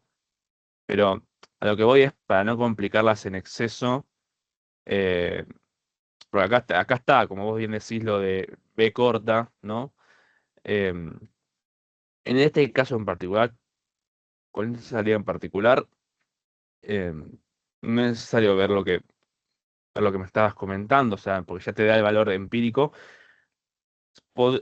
pero A lo que voy es para no complicarlas en exceso. eh, Porque acá está, como vos bien decís, lo de B corta, ¿no? En este caso en particular, con esta salida en particular, no es necesario ver lo que me estabas comentando, o sea, porque ya te da el valor empírico.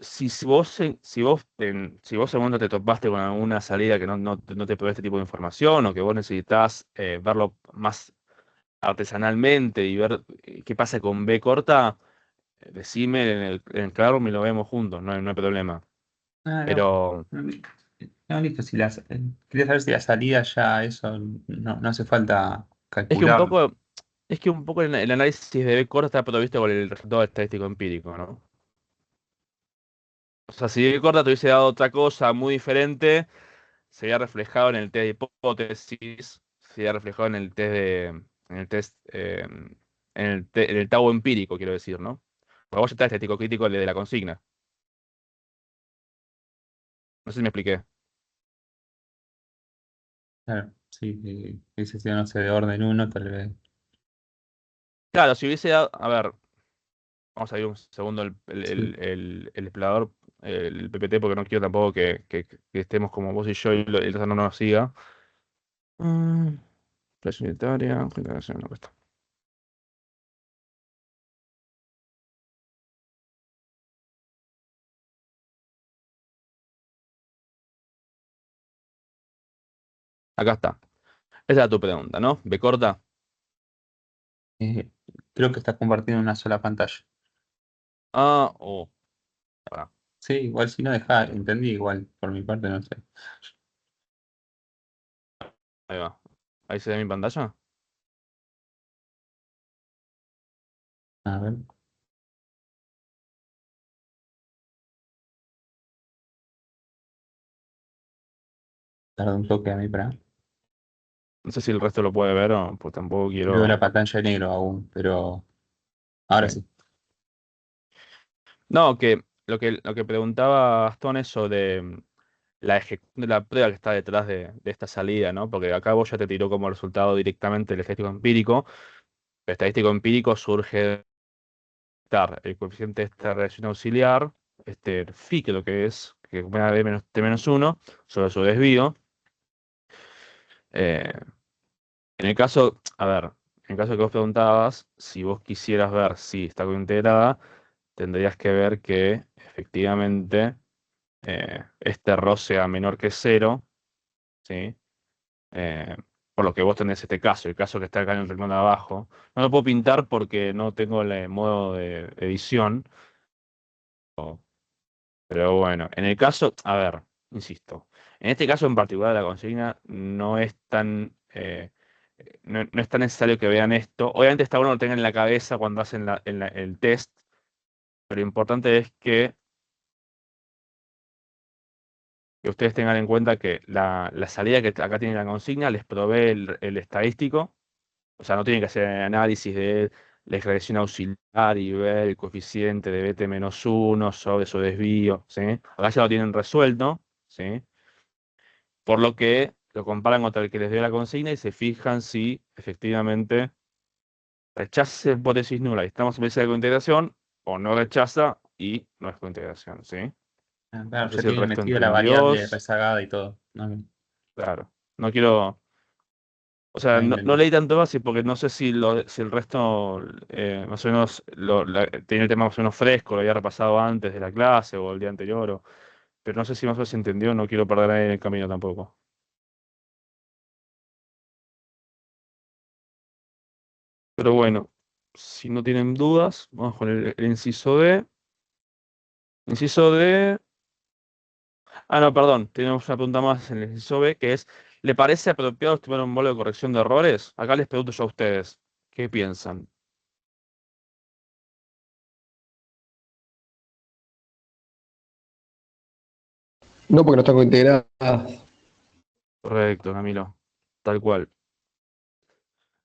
Si vos en un momento te topaste con alguna salida que no te provee este tipo de información o que vos necesitas verlo más artesanalmente y ver qué pasa con B corta, decime en el Classroom y lo vemos juntos, no hay problema. Ah, no, Pero no, listo, quería saber si la salida ya eso no hace falta es que un calcularlo. poco, el análisis de B corta está provisto por el resultado estadístico empírico, ¿no? O sea, si B corta te hubiese dado otra cosa muy diferente, se había reflejado en el test de hipótesis, se había reflejado en el test, en el Tau empírico, quiero decir, ¿no? Porque vos ya está estadístico crítico el de la consigna. No sé si me expliqué. Claro, sí, ese sí, no sé, de orden uno, tal vez. Claro, si hubiese dado, a ver, vamos a ir un segundo Sí. el explorador, el PPT, porque no quiero tampoco que estemos como vos y yo y el resto no nos siga. Mm, Flash unitaria, generación, no cuesta. Acá está. Esa era tu pregunta, ¿no? ¿B corta? Eh, Creo que está compartiendo una sola pantalla. Ah, o. Pará, Sí, igual si no deja, entendí, igual por mi parte no sé. ahí va. Ahí se ve mi pantalla. A ver, tarda un toque a mí para. No sé si el resto lo puede ver o pues tampoco Veo la quiero. pantalla en negro aún, pero ahora Sí. sí. No, que lo que preguntaba Gastón es sobre la ejecución de la prueba que está detrás de esta salida, ¿no? Porque acá vos ya te tiró como resultado directamente el estadístico empírico. El estadístico empírico surge de estar el coeficiente de esta reacción auxiliar, este phi, que lo que es, que va a menos T-1 sobre su desvío. Eh, en el caso, a ver, en el caso que vos preguntabas, si vos quisieras ver si está cointegrada, tendrías que ver que efectivamente este RO sea menor que cero, ¿sí? Eh, por lo que vos tenés este caso, el caso que está acá en el renglón de abajo. No lo puedo pintar porque no tengo el modo de edición, pero bueno, en el caso, a ver, insisto, en este caso en particular de la consigna no es tan, no es tan necesario que vean esto. Obviamente está bueno que lo tengan en la cabeza cuando hacen el test, pero lo importante es que ustedes tengan en cuenta que la salida que acá tiene la consigna les provee el estadístico. O sea, no tienen que hacer análisis de la regresión auxiliar y ver el coeficiente de BT-1 sobre su desvío, ¿sí? Acá ya lo tienen resuelto, ¿sí? Por lo que lo comparan contra el que les dio la consigna y se fijan si efectivamente rechaza hipótesis nula y estamos en vez de cointegración o no rechaza y no es cointegración, ¿sí? Ah, claro, No sé ya si el tiene resto metido la variable entendió. rezagada y todo. No, Claro, no quiero. O sea, ahí no leí tanto base porque no sé si el resto más o menos tiene el tema más o menos fresco, lo había repasado antes de la clase o el día anterior, pero no sé si más o menos se entendió, no quiero perder ahí en el camino tampoco. Pero bueno, si no tienen dudas, vamos con el inciso D. Inciso D. Ah, no, perdón, tenemos una pregunta más en el inciso B, que es, ¿le parece apropiado estimar un módulo de corrección de errores? Acá les pregunto yo a ustedes, ¿qué piensan? No, porque no están integradas. Correcto, Camilo, tal cual.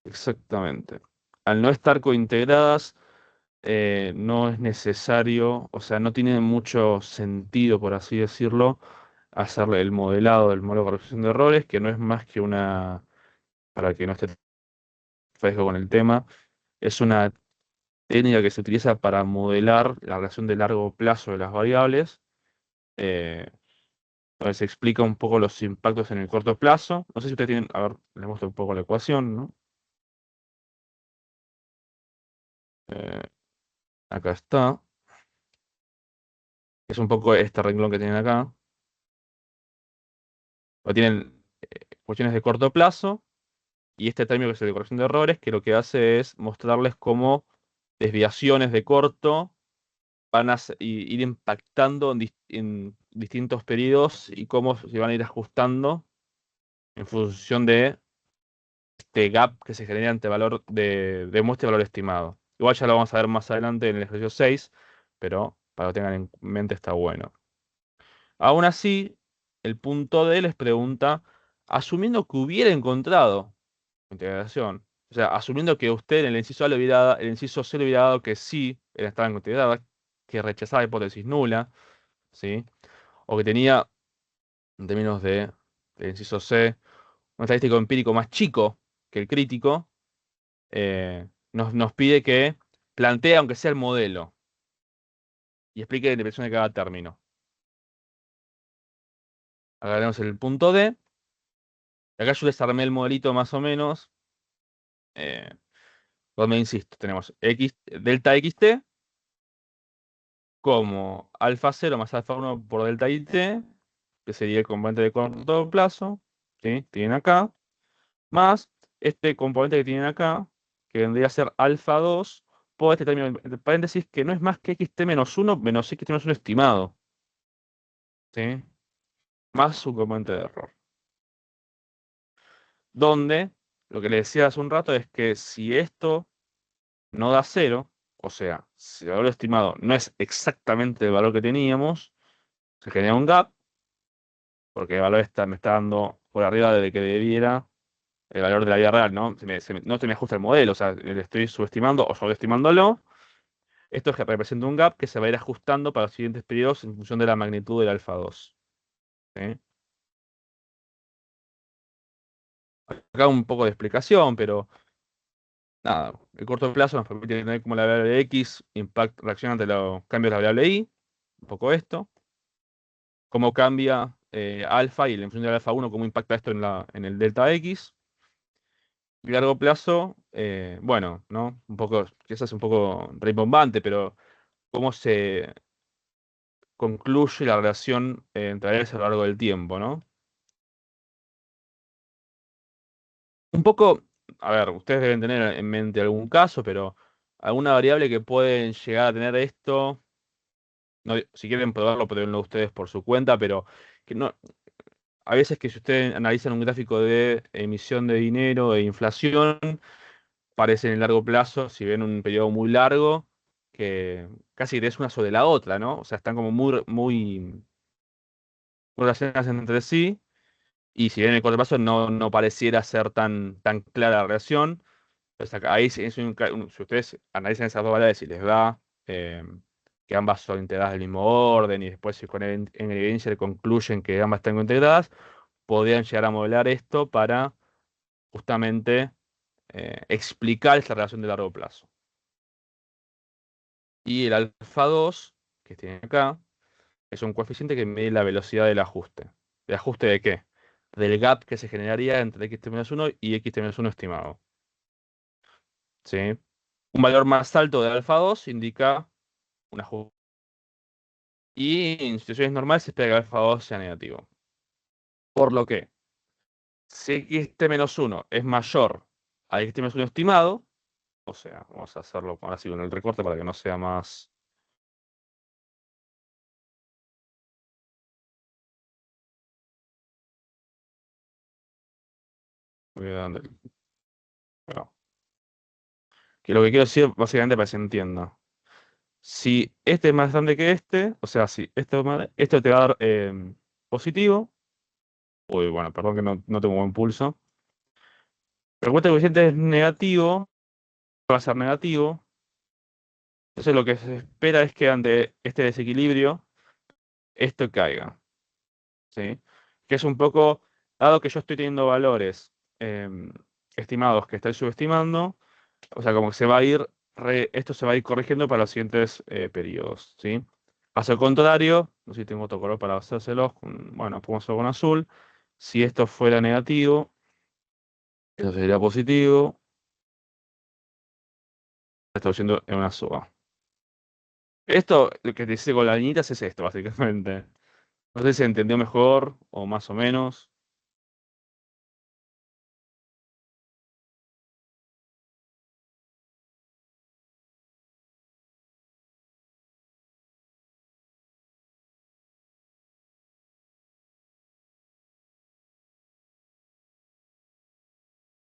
Exactamente. Al no estar cointegradas, no es necesario, o sea, no tiene mucho sentido, por así decirlo, hacerle el modelado del modelo de corrección de errores, que no es más que para que no esté fresco con el tema. Es una técnica que se utiliza para modelar la relación de largo plazo de las variables. eh, donde se explica un poco los impactos en el corto plazo. No sé si ustedes tienen, a ver, les muestro un poco la ecuación, ¿no? Eh, acá está. Es un poco este renglón que tienen acá. O tienen cuestiones de corto plazo y este término que es el de corrección de errores, que lo que hace es mostrarles cómo desviaciones de corto van a ir impactando en distintos periodos y cómo se van a ir ajustando en función de este gap que se genera entre valor de muestra y valor estimado. Igual ya lo vamos a ver más adelante en el ejercicio 6, pero para que tengan en mente está bueno. Aún así, el punto D les pregunta, asumiendo que hubiera encontrado integración, o sea, asumiendo que usted en el inciso A le hubiera, el inciso C le hubiera dado que sí, él estaba integrada, que rechazaba hipótesis nula, ¿sí? O que tenía, en términos del inciso C, un estadístico empírico más chico que el crítico, nos pide que plantee, aunque sea el modelo, y explique la interpretación de cada término. Agarremos el punto D. Acá yo les armé el modelito más o menos. Donde insisto, tenemos delta xt como alfa 0 más alfa 1 por delta it, que sería el componente de corto plazo, ¿sí? Tienen acá, más este componente que tienen acá, que vendría a ser alfa 2 por este término entre paréntesis, que no es más que xt menos 1 menos xt menos 1 estimado, ¿sí? Más su componente de error. Donde, lo que le decía hace un rato es que si esto no da 0, o sea, si el valor estimado no es exactamente el valor que teníamos, se genera un gap, porque el valor me está dando por arriba de que debiera el valor de la vida real, ¿no? No se me ajusta el modelo, o sea, le estoy subestimando o sobreestimándolo. Esto es que representa un gap que se va a ir ajustando para los siguientes periodos en función de la magnitud del alfa 2. ¿Sí? Acá un poco de explicación, pero nada, el corto plazo nos permite tener como la variable x reacciona ante los cambios de la variable y, un poco esto. Cómo cambia alfa y la función del alfa 1, cómo impacta esto en el delta x. Y largo plazo, bueno, ¿no? Un poco, quizás un poco rimbombante, pero cómo se concluye la relación entre variables a lo largo del tiempo, ¿no? Un poco, a ver, ustedes deben tener en mente algún caso, pero alguna variable que pueden llegar a tener esto, no, si quieren probarlo, pruébenlo ustedes por su cuenta, pero que no, a veces que si ustedes analizan un gráfico de emisión de dinero e inflación, parece en el largo plazo, si ven un periodo muy largo, que casi es una sobre la otra, ¿no? O sea, están como muy relacionadas entre sí, y si ven en el corto plazo no pareciera ser tan clara la relación. Pues ahí si ustedes analizan esas dos variables y les da que ambas son integradas del mismo orden, y después si en evidencia concluyen que ambas están integradas, podrían llegar a modelar esto para justamente explicar esta relación de largo plazo. Y el alfa 2, que tiene acá, es un coeficiente que mide la velocidad del ajuste. ¿De ajuste de qué? Del gap que se generaría entre xt-1 y xt-1 estimado. ¿Sí? Un valor más alto de alfa 2 indica un ajuste. Y en situaciones normales se espera que alfa 2 sea negativo. Por lo que, si xt-1 es mayor a xt-1 estimado, o sea, vamos a hacerlo ahora sí con el recorte para que no sea más. Bueno, que lo que quiero decir básicamente para que se entienda. Si este es más grande que este, o sea, si esto te va a dar positivo. Uy, bueno, perdón que no tengo buen pulso. Pero como este coeficiente es negativo, va a ser negativo. Entonces lo que se espera es que ante este desequilibrio, esto caiga. ¿Sí? Que es un poco, dado que yo estoy teniendo valores estimados que estáis subestimando, o sea, como que se va a ir, esto se va a ir corrigiendo para los siguientes periodos, ¿sí? Caso contrario, no sé si tengo otro color para hacérselos, bueno, pongo con azul. Si esto fuera negativo, eso sería positivo. Está haciendo en una suba. Esto, lo que te dice con las niñitas es esto, básicamente. No sé si se entendió mejor o más o menos.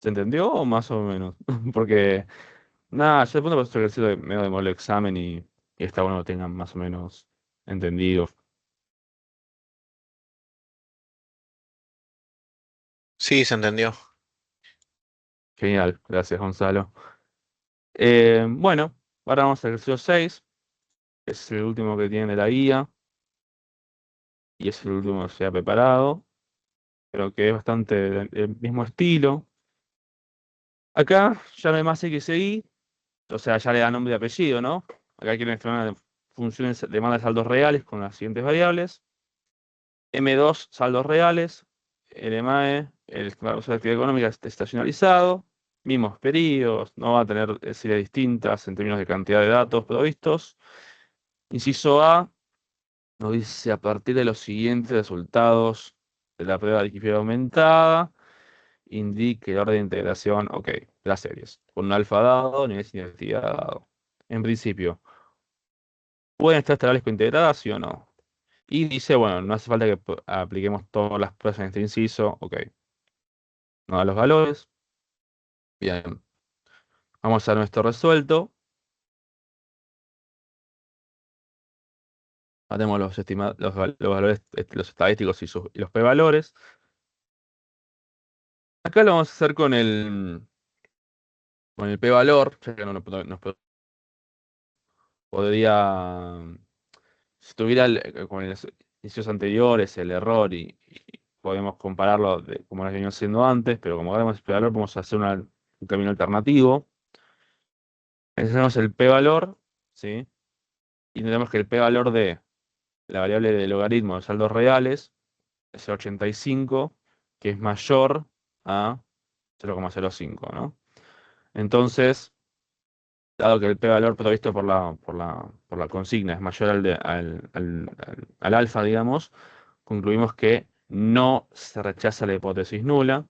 ¿Se entendió o más o menos? Porque, nada, yo de punto por ejercicio de medio de modo examen y está bueno que tengan más o menos entendido. Sí, se entendió. Genial, gracias Gonzalo. Bueno, ahora vamos al ejercicio 6, que es el último que tiene la guía y es el último que se ha preparado, pero que es bastante del mismo estilo. Acá ya no hay más X e Y, o sea, ya le da nombre y apellido, ¿no? Acá quieren extraer funciones de demanda de saldos reales con las siguientes variables. M2, saldos reales. El MAE, el valor de actividad económica estacionalizado. Mismos periodos, no va a tener series distintas en términos de cantidad de datos provistos. Inciso A, nos dice a partir de los siguientes resultados de la prueba de equilibrión aumentada, indique el orden de integración, ok, de las series, con un alfa dado, nivel de inactividad dado. En principio, ¿pueden estar estables cointegradas, sí o no? Y dice, bueno, no hace falta que apliquemos todas las pruebas en este inciso, ok. No da los valores. Bien, vamos a nuestro resuelto. Hacemos los estimados, los valores, los estadísticos y los p-valores. Acá lo vamos a hacer con el p-valor, ya que no podría, si tuviera con los inicios anteriores el error y podemos compararlo como lo venimos haciendo antes, pero como tenemos el p-valor, vamos a hacer un camino alternativo. Necesitamos el p-valor, ¿sí? Y tenemos que el p-valor de la variable de logaritmo de saldos reales es el 85, que es mayor a 0,05, ¿no? Entonces, dado que el p-valor provisto por la consigna es mayor al alfa, digamos, concluimos que no se rechaza la hipótesis nula,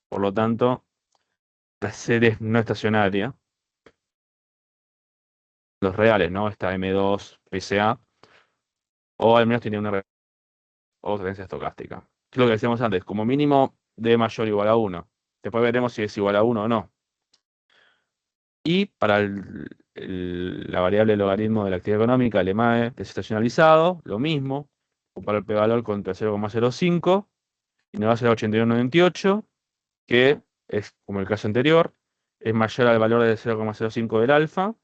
por lo tanto, la serie es no estacionaria. Los reales, ¿no? Esta M2 PSA, o al menos tiene una o tendencia estocástica. Es lo que decíamos antes, como mínimo D mayor o igual a 1. Después veremos si es igual a 1 o no. Y para la variable logaritmo de la actividad económica, el EMAE desestacionalizado, lo mismo. Ocupar el p-valor contra 0,05 y nos va a ser 81,98, que es como el caso anterior, es mayor al valor de 0,05 del alfa,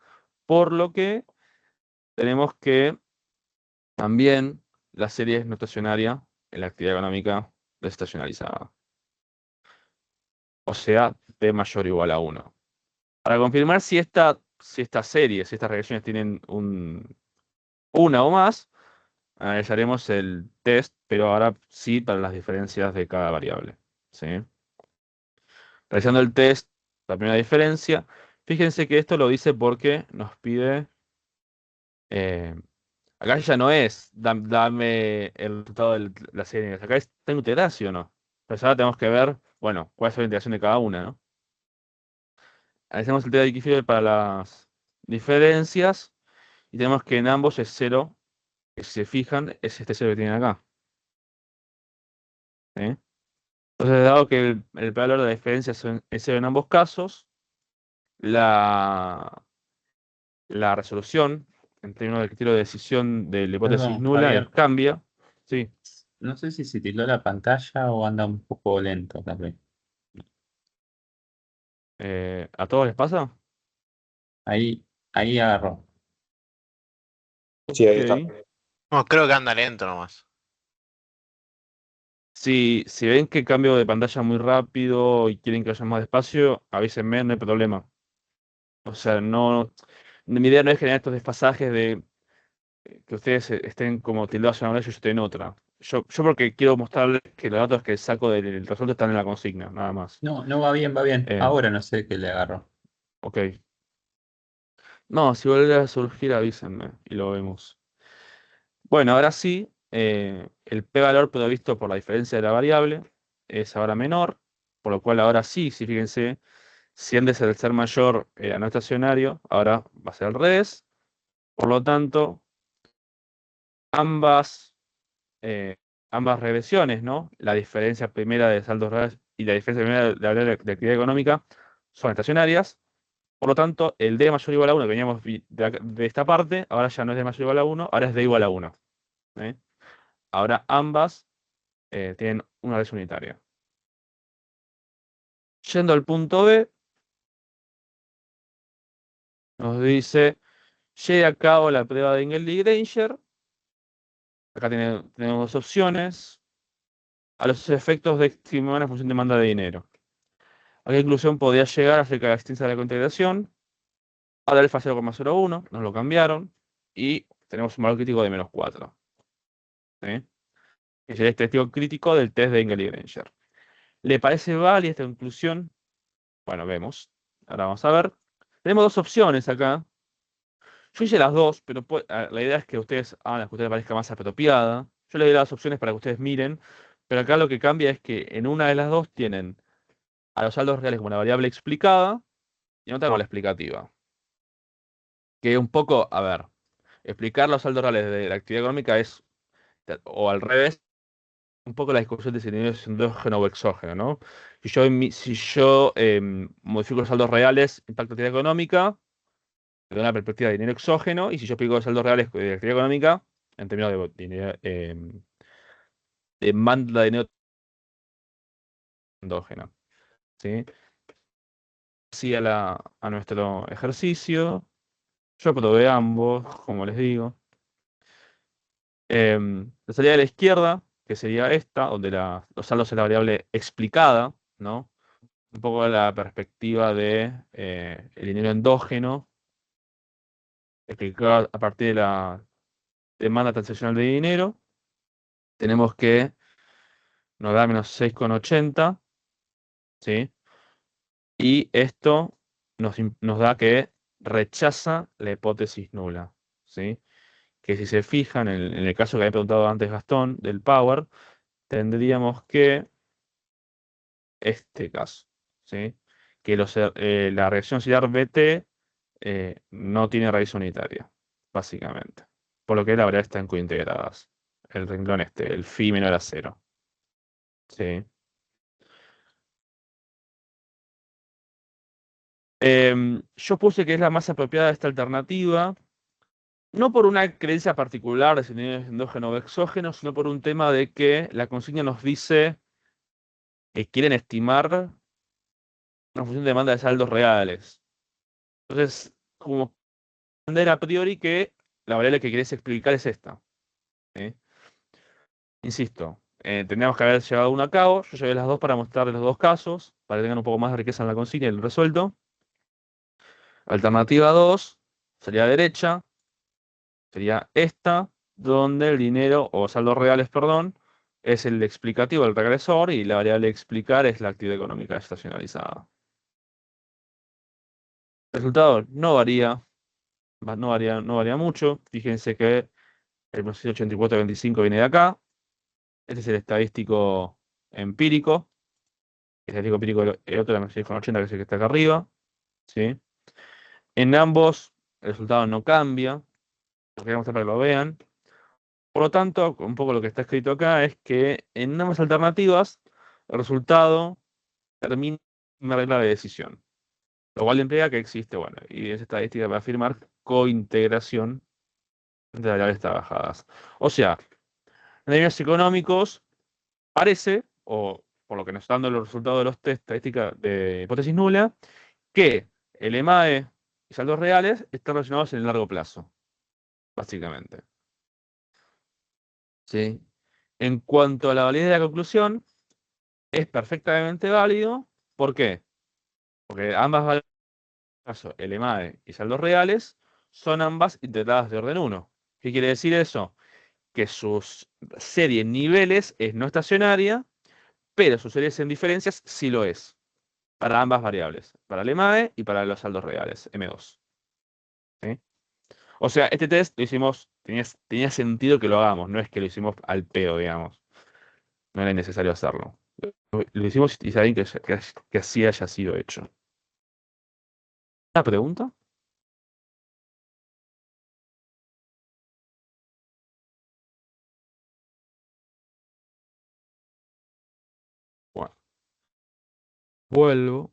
por lo que tenemos que también la serie es no estacionaria en la actividad económica desestacionalizada. O sea, P mayor o igual a 1. Para confirmar si estas series, si estas regresiones tienen una o más, analizaremos el test, pero ahora sí para las diferencias de cada variable, ¿sí? Realizando el test, la primera diferencia, fíjense que esto lo dice porque nos pide, eh, acá ya no es dame el resultado de la serie, acá está integrada, ¿sí o no? Pues ahora tenemos que ver, bueno, cuál es la integración de cada una, ¿no? Hacemos el test de Kiffer para las diferencias y tenemos que en ambos es 0, que si se fijan es este 0 que tienen acá. ¿Sí? Entonces, dado que el valor de la diferencia es 0 en ambos casos, la resolución en términos del criterio de decisión de la hipótesis Perdón, nula Javier. cambia. Sí. No sé si se tildó la pantalla o anda un poco lento también. ¿A todos les pasa? Ahí agarró. Sí, ahí está. Ok. No, creo que anda lento nomás. Si ven que cambio de pantalla muy rápido y quieren que vaya más despacio, avísenme, no hay problema. O sea, no. Mi idea no es generar estos desfasajes de que ustedes estén como tildados en una y yo esté en otra. Yo porque quiero mostrarles que los datos que saco del resuelto están en la consigna, nada más. No, no va bien, va bien. Eh, Ahora no sé qué le agarró. ok. No, si vuelve a surgir, avísenme y lo vemos. Bueno, ahora sí, el p-valor provisto por la diferencia de la variable es ahora menor, por lo cual ahora sí, fíjense, si antes el ser mayor era no estacionario, ahora va a ser al revés. Por lo tanto, ambas, eh, ambas regresiones, ¿no? La diferencia primera de saldos reales y la diferencia primera de la variable de actividad económica son estacionarias. Por lo tanto, el d mayor o igual a 1 que veníamos de esta parte, ahora ya no es d mayor o igual a 1, ahora es d igual a 1. ¿eh? Ahora ambas tienen una raíz unitaria. Yendo al punto B, nos dice, lleve a cabo la prueba de Ingelby-Granger. Acá tenemos dos opciones. A los efectos de estimar la función de demanda de dinero. ¿A qué conclusión podría llegar acerca de la existencia de la cointegración? Ahora alfa 0,01, nos lo cambiaron. Y tenemos un valor crítico de menos 4. ¿sí? Que sería el testigo crítico del test de Ingelby-Granger. ¿Le parece válida esta conclusión? Bueno, vemos. Ahora vamos a ver. Tenemos dos opciones acá. Yo hice las dos, pero la idea es que ustedes hagan la que a ustedes les parezca más apropiada. Yo les doy las opciones para que ustedes miren, pero acá lo que cambia es que en una de las dos tienen a los saldos reales como una variable explicada y en otra como la explicativa. Que un poco, a ver, explicar los saldos reales de la actividad económica es, o al revés, un poco la discusión de si el dinero es endógeno o exógeno, ¿no? Si yo modifico los saldos reales, impacto actividad económica, de una perspectiva de dinero exógeno, y si yo explico los saldos reales de actividad económica, en términos de dinero, demanda de dinero endógeno. ¿sí? Así a nuestro ejercicio. Yo probé ambos, como les digo. La salida de la izquierda, que sería esta, donde los saldos es la variable explicada, ¿no? Un poco la perspectiva de el dinero endógeno, explicado a partir de la demanda transaccional de dinero. Tenemos que nos da menos 6,80, ¿sí? Y esto nos da que rechaza la hipótesis nula, ¿sí? Que si se fijan, en el caso que había preguntado antes Gastón, del power, tendríamos que, este caso, ¿sí? Que la reacción auxiliar BT no tiene raíz unitaria, básicamente. Por lo que la variable está en cointegradas. El renglón el phi menor a 0. ¿sí? Yo puse que es la más apropiada de esta alternativa, no por una creencia particular de si es endógeno o exógeno, sino por un tema de que la consigna nos dice que quieren estimar una función de demanda de saldos reales. Entonces, como entender a priori que la variable que querés explicar es esta. ¿sí? Insisto, tendríamos que haber llevado una a cabo. Yo llevé las dos para mostrarles los dos casos, para que tengan un poco más de riqueza en la consigna y el resuelto. Alternativa 2 sería derecha. Sería esta, donde el dinero, o saldos reales, perdón, es el explicativo del regresor y la variable explicar es la actividad económica estacionalizada. El resultado no varía, no varía mucho. Fíjense que el proceso 84-25 viene de acá. Este es el estadístico empírico. El estadístico empírico, el otro es el 80, que es el que está acá arriba. ¿sí? En ambos, el resultado no cambia. Lo quería mostrar para que lo vean. Por lo tanto, un poco lo que está escrito acá es que en ambas alternativas el resultado termina en una regla de decisión. Lo cual implica que existe, bueno, y es estadística para afirmar cointegración entre variables trabajadas. O sea, en términos económicos, parece, o por lo que nos están dando los resultados de los test estadística de hipótesis nula, que el EMAE y saldos reales están relacionados en el largo plazo, básicamente. ¿Sí? En cuanto a la validez de la conclusión, es perfectamente válido. ¿Por qué? Porque ambas variables, caso LMAE y saldos reales, son ambas integradas de orden 1. ¿Qué quiere decir eso? Que su serie en niveles es no estacionaria, pero su serie en diferencias sí lo es. Para ambas variables. Para LMAE y para los saldos reales, M2. ¿Sí? O sea, este test lo hicimos, tenía sentido que lo hagamos, no es que lo hicimos al pedo, digamos. No era necesario hacerlo. Lo hicimos y saben que así haya sido hecho. ¿Una pregunta? Bueno, vuelvo.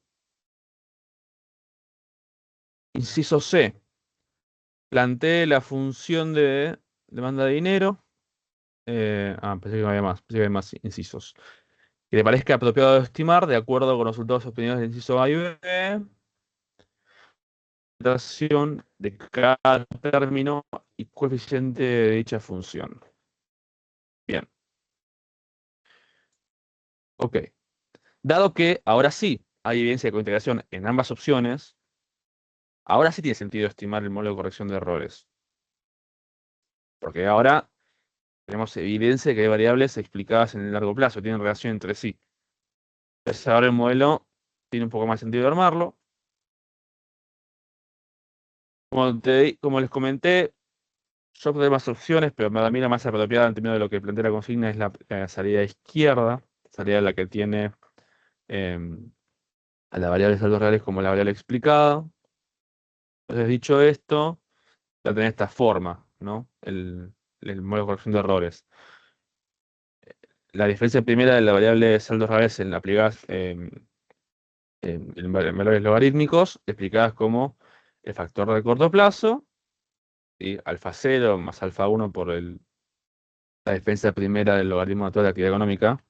Inciso C. Plantee la función de demanda de dinero. Pensé que no había más, pensé que había más incisos. Que le parezca apropiado estimar, de acuerdo con los resultados obtenidos del inciso A y B, presentación de cada término y coeficiente de dicha función. Bien. Ok. Dado que ahora sí hay evidencia de cointegración en ambas opciones, ahora sí tiene sentido estimar el modelo de corrección de errores. Porque ahora tenemos evidencia de que hay variables explicadas en el largo plazo, tienen relación entre sí. Entonces ahora el modelo tiene un poco más sentido de armarlo. Como les comenté, yo probé más opciones, pero para mí la más apropiada en términos de lo que plantea la consigna es la salida izquierda, salida la que tiene a la variable de saldos reales como la variable explicada. Entonces, dicho esto, la tenés de esta forma, ¿no? El modelo de corrección de errores. La diferencia primera de la variable de saldos reales en la aplicás en valores logarítmicos, explicadas como el factor de corto plazo, ¿sí? Alfa 0 más alfa 1 por la defensa primera del logaritmo natural de la actividad económica,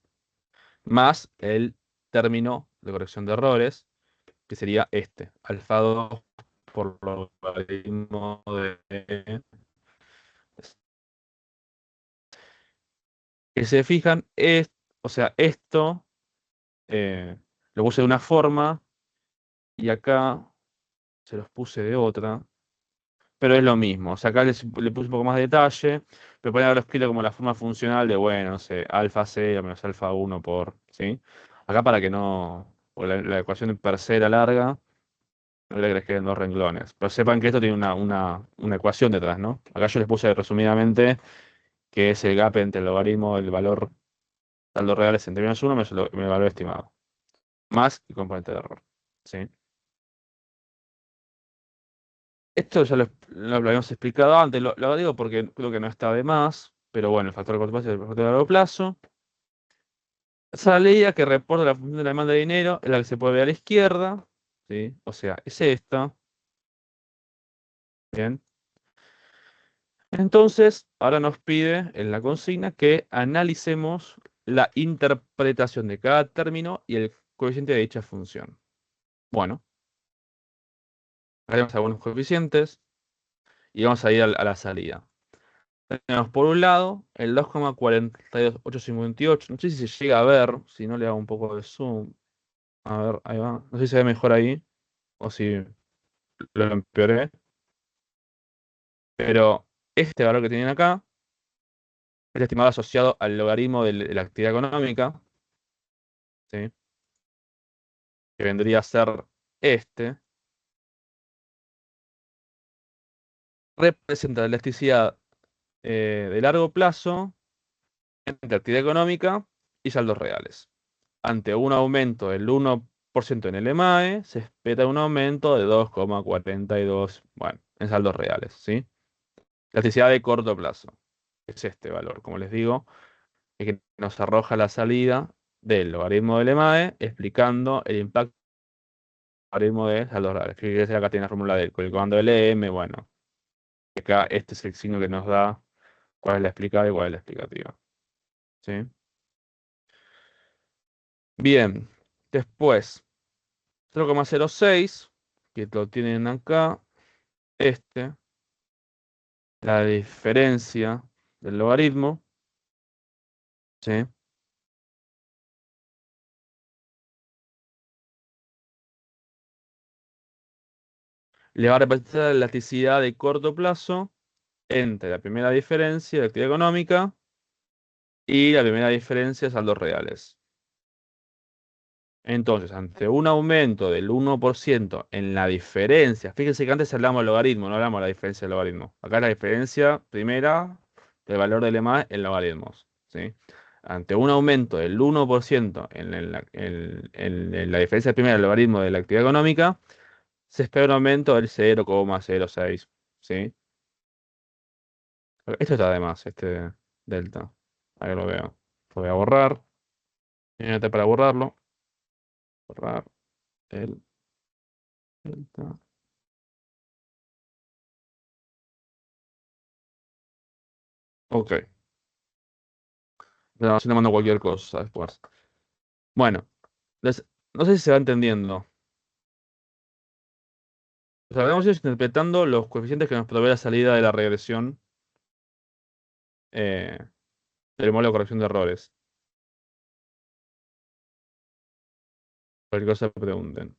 más el término de corrección de errores, que sería este, alfa 2 por logaritmo de... Que se fijan, o sea, esto lo puse de una forma y acá se los puse de otra, pero es lo mismo. O sea, acá le puse un poco más de detalle, pero pueden haberlo escrito como la forma funcional de, bueno, no sé, alfa c menos alfa 1 por, ¿sí? Acá para que no, porque la ecuación per se era larga, no le agregué en dos renglones. Pero sepan que esto tiene una ecuación detrás, ¿no? Acá yo les puse resumidamente que es el gap entre el logaritmo del valor saldo reales entre menos 1 menos el valor estimado, más el componente de error, ¿sí? Esto ya lo habíamos explicado antes, lo digo porque creo que no está de más, pero bueno, el factor de corto plazo y el factor de largo plazo. Esa salida que reporta la función de la demanda de dinero es la que se puede ver a la izquierda, ¿sí? O sea, es esta. Bien. Entonces, ahora nos pide en la consigna que analicemos la interpretación de cada término y el coeficiente de dicha función. Bueno, haremos algunos coeficientes y vamos a ir a la salida. Tenemos por un lado el 2,42858. No sé si se llega a ver, si no le hago un poco de zoom. A ver, ahí va. No sé si se ve mejor ahí o si lo empeoré. Pero este valor que tienen acá es el estimado asociado al logaritmo de la actividad económica, ¿sí? Que vendría a ser este. Representa la elasticidad de largo plazo entre actividad económica y saldos reales. Ante un aumento del 1% en el EMAE, se espera un aumento de 2,42, bueno, en saldos reales, ¿sí? Elasticidad de corto plazo. Es este valor, como les digo, es que nos arroja la salida del logaritmo del EMAE explicando el impacto del logaritmo de saldos reales. Fíjense, acá tiene la fórmula con el comando LM, bueno, acá este es el signo que nos da cuál es la explicada y cuál es la explicativa, ¿sí? Bien, después, 0,06, que lo tienen acá, la diferencia del logaritmo ¿sí? Le va a representar la elasticidad de corto plazo entre la primera diferencia de actividad económica y la primera diferencia de saldos reales. Entonces, ante un aumento del 1% en la diferencia, fíjense que antes hablamos del logaritmo, no hablamos de la diferencia del logaritmo. Acá la diferencia primera del valor del EMA en logaritmos, ¿sí? Ante un aumento del 1% en la diferencia primera del logaritmo de la actividad económica, se espera un aumento del 0,06, ¿sí? Esto está de más, este delta. Ahí lo veo. Lo voy a borrar. Fíjate para borrarlo. Borrar el delta. Ok. No, si no mando cualquier cosa después. Bueno, no sé si se va entendiendo. O sea, vamos a ir interpretando los coeficientes que nos provee la salida de la regresión eh, del modelo de corrección de errores. Cualquier cosa que pregunten.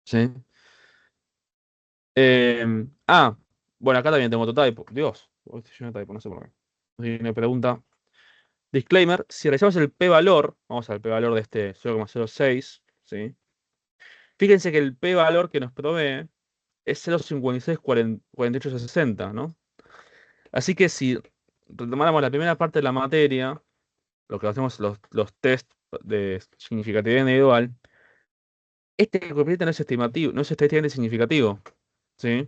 ¿Sí? Ah, bueno, acá también tengo otro typo. Dios, estoy lleno de typo, no sé por qué. Me pregunta. Disclaimer, si realizamos el p-valor, vamos al p-valor de este 0,06, ¿sí? Fíjense que el p-valor que nos provee es 0,564860, ¿no? Así que si retomáramos la primera parte de la materia, lo que hacemos los test de significatividad individual, este coeficiente no es estimativo, no es estadísticamente significativo, ¿sí?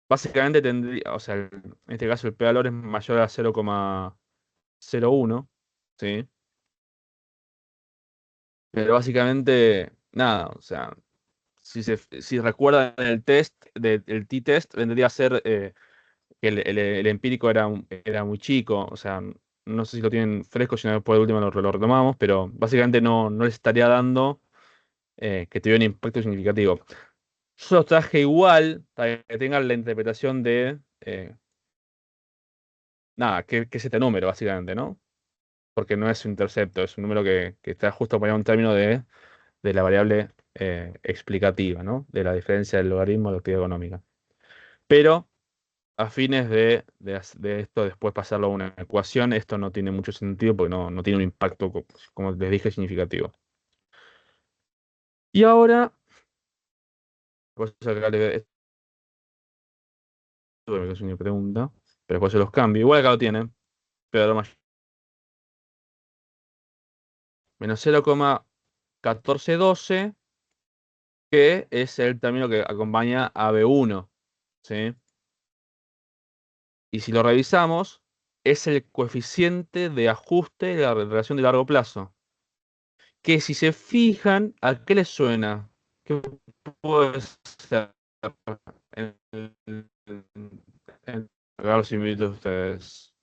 Básicamente tendría, o sea, en este caso el p-valor es mayor a 0,01, ¿sí? Pero básicamente, nada, o sea, si recuerdan el test, el t-test, vendría a ser que el empírico era muy chico, o sea, no sé si lo tienen fresco, si no después de último lo retomamos, pero básicamente no les estaría dando que tuviera un impacto significativo. Yo los traje igual para que tengan la interpretación de, nada, que es este número, básicamente, ¿no? Porque no es un intercepto, es un número que está justo para un término de la variable explicativa, ¿no? De la diferencia del logaritmo de la actividad económica. Pero a fines de esto después pasarlo a una ecuación, esto no tiene mucho sentido porque no tiene un impacto, como les dije, significativo. Y ahora, pues acá esto es una pregunta, pero después se los cambio. Igual acá lo tienen, pero menos 0,1412, que es el término que acompaña a B1, ¿sí? Y si lo revisamos, es el coeficiente de ajuste de la relación de largo plazo. Que si se fijan, ¿a qué les suena? ¿Qué puede ser? En, acá los invito a ustedes.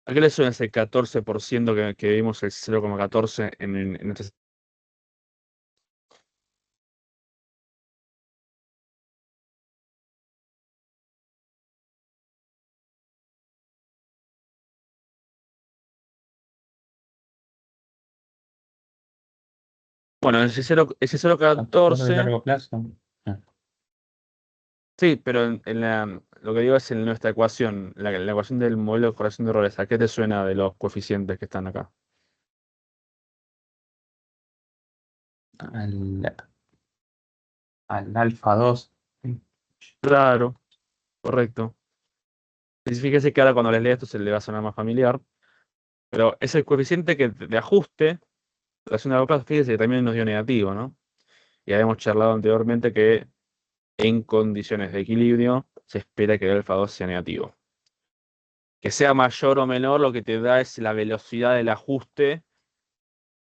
¿A qué les suena ese 14% que vimos, el 0,14 en este? Bueno, ese Factor de 0,14. largo plazo. Ah, Sí, pero lo que digo es en nuestra ecuación, la ecuación del modelo de corrección de errores. ¿A qué te suena de los coeficientes que están acá? al, al alfa 2. Claro, correcto. Y fíjese que ahora cuando les lea esto se le va a sonar más familiar, pero es el coeficiente que de ajuste, relación de largo plazo, fíjese que también nos dio negativo, ¿no? Y habíamos charlado anteriormente que en condiciones de equilibrio se espera que el alfa 2 sea negativo. Que sea mayor o menor, lo que te da es la velocidad del ajuste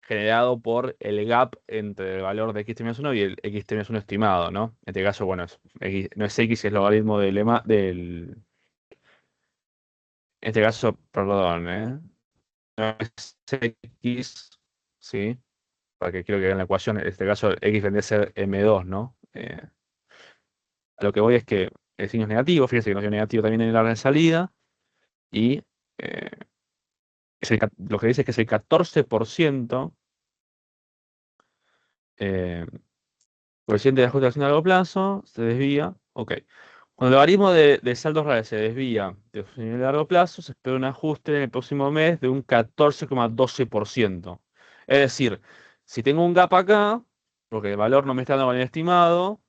generado por el gap entre el valor de x-1 y el x-1 estimado, ¿no? En este caso, bueno, no es x, es logaritmo en este caso, perdón, es X, ¿sí? Para que quiero que vean la ecuación, en este caso X vendría a ser M2, ¿no? A lo que voy es que el signo es negativo, fíjense que nos dio negativo también en el área de salida, y eh, lo que dice es que es el 14%, coeficiente de ajuste de acción a largo plazo, se desvía, ok. Cuando el logaritmo de saldos reales se desvía de su nivel de largo plazo, se espera un ajuste en el próximo mes de un 14,12%. Es decir, si tengo un gap acá, porque el valor no me está dando con el estimado,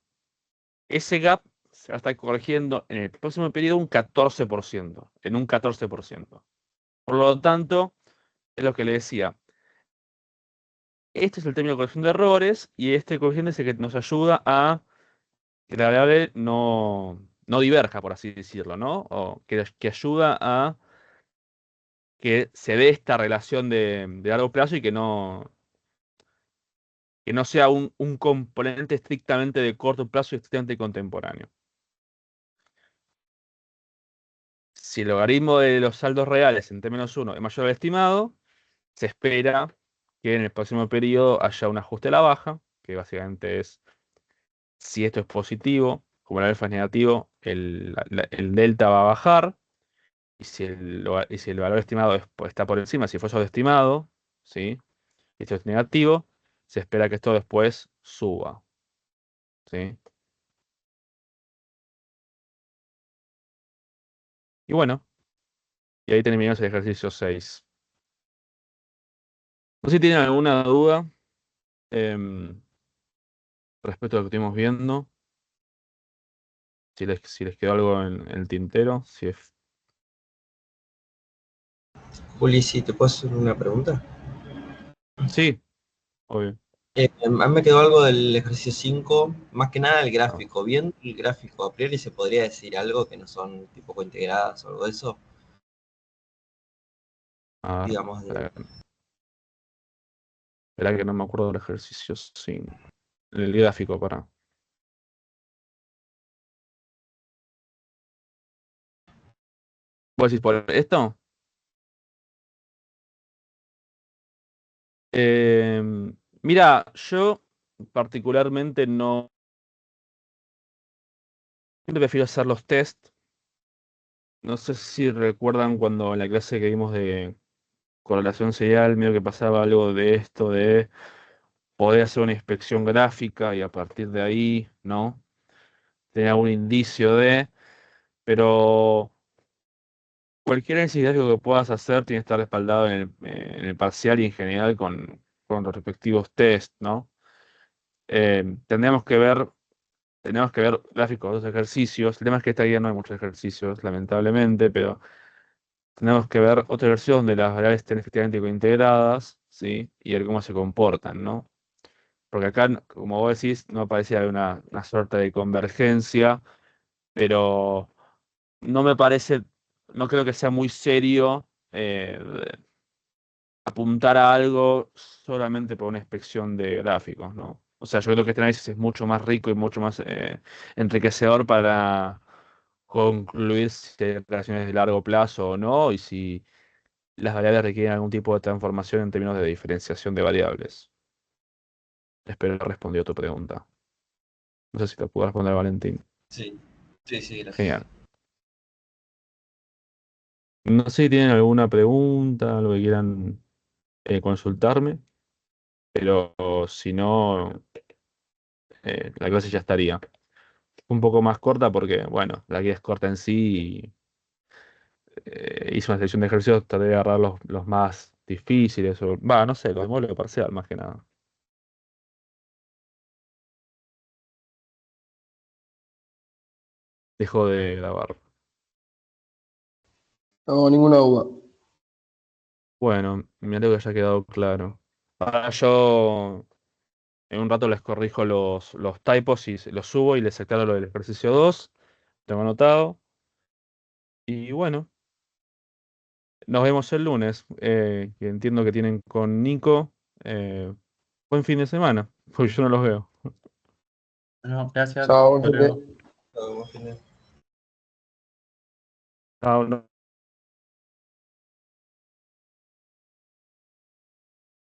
ese gap se va a estar corrigiendo en el próximo periodo un 14%, en un 14%. Por lo tanto, es lo que le decía. Este es el término de corrección de errores y este coeficiente es el que nos ayuda a que la variable no diverja, por así decirlo, ¿no? O que ayuda a que se dé esta relación de largo plazo y que no sea un componente estrictamente de corto plazo y estrictamente contemporáneo. Si el logaritmo de los saldos reales en T-1 es mayor al estimado, se espera que en el próximo periodo haya un ajuste a la baja, que básicamente es, si esto es positivo, como el alfa es negativo, el delta va a bajar, y si el valor estimado está por encima, si fue sobreestimado, ¿sí? Y esto es negativo, se espera que esto después suba, ¿sí? Y bueno, y ahí terminamos el ejercicio 6. No sé si tienen alguna duda respecto a lo que estuvimos viendo. Si les quedó algo en el tintero. Juli, si te puedo hacer una pregunta. Sí, obvio. A mí me quedó algo del ejercicio 5, más que nada el gráfico. Viendo el gráfico, a priori se podría decir algo que no son tipo cointegradas o algo de eso. A ver, Digamos, espera que no me acuerdo del ejercicio 5. El gráfico, para. ¿Vos decís por esto? Mira, yo particularmente no. Siempre prefiero hacer los test. No sé si recuerdan cuando en la clase que vimos de correlación serial, medio que pasaba algo de esto, de poder hacer una inspección gráfica y a partir de ahí, ¿no? Tener algún indicio de. Pero cualquier análisis gráfico que puedas hacer tiene que estar respaldado en el parcial y en general con los respectivos test, ¿no? Tendríamos que ver gráficos de los ejercicios. El tema es que esta guía no hay muchos ejercicios, lamentablemente, pero tenemos que ver otra versión donde las variables estén efectivamente cointegradas, ¿sí? Y ver cómo se comportan, ¿no? Porque acá, como vos decís, no parecía una suerte de convergencia, pero no me parece, no creo que sea muy serio apuntar a algo solamente por una inspección de gráficos, ¿no? O sea, yo creo que este análisis es mucho más rico y mucho más enriquecedor para concluir si hay relaciones de largo plazo o no, y si las variables requieren algún tipo de transformación en términos de diferenciación de variables. Espero haber respondido a tu pregunta. No sé si te puedo responder, Valentín. sí, gracias. Genial. No sé si tienen alguna pregunta, algo que quieran consultarme, pero si no, la clase ya estaría. Un poco más corta porque, bueno, la guía es corta en sí y hice una selección de ejercicios, traté de agarrar los más difíciles, no sé, los de módulo parcial más que nada. Dejo de grabar. No, ninguna duda. Bueno, me alegro que haya quedado claro. Ahora yo en un rato les corrijo los typos y los subo y les aclaro lo del ejercicio 2. Tengo anotado. Y bueno, nos vemos el lunes. Que entiendo que tienen con Nico. Buen fin de semana, porque yo no los veo. Bueno, gracias. Chao, Hasta luego. gente. Todo bien. Chao, no.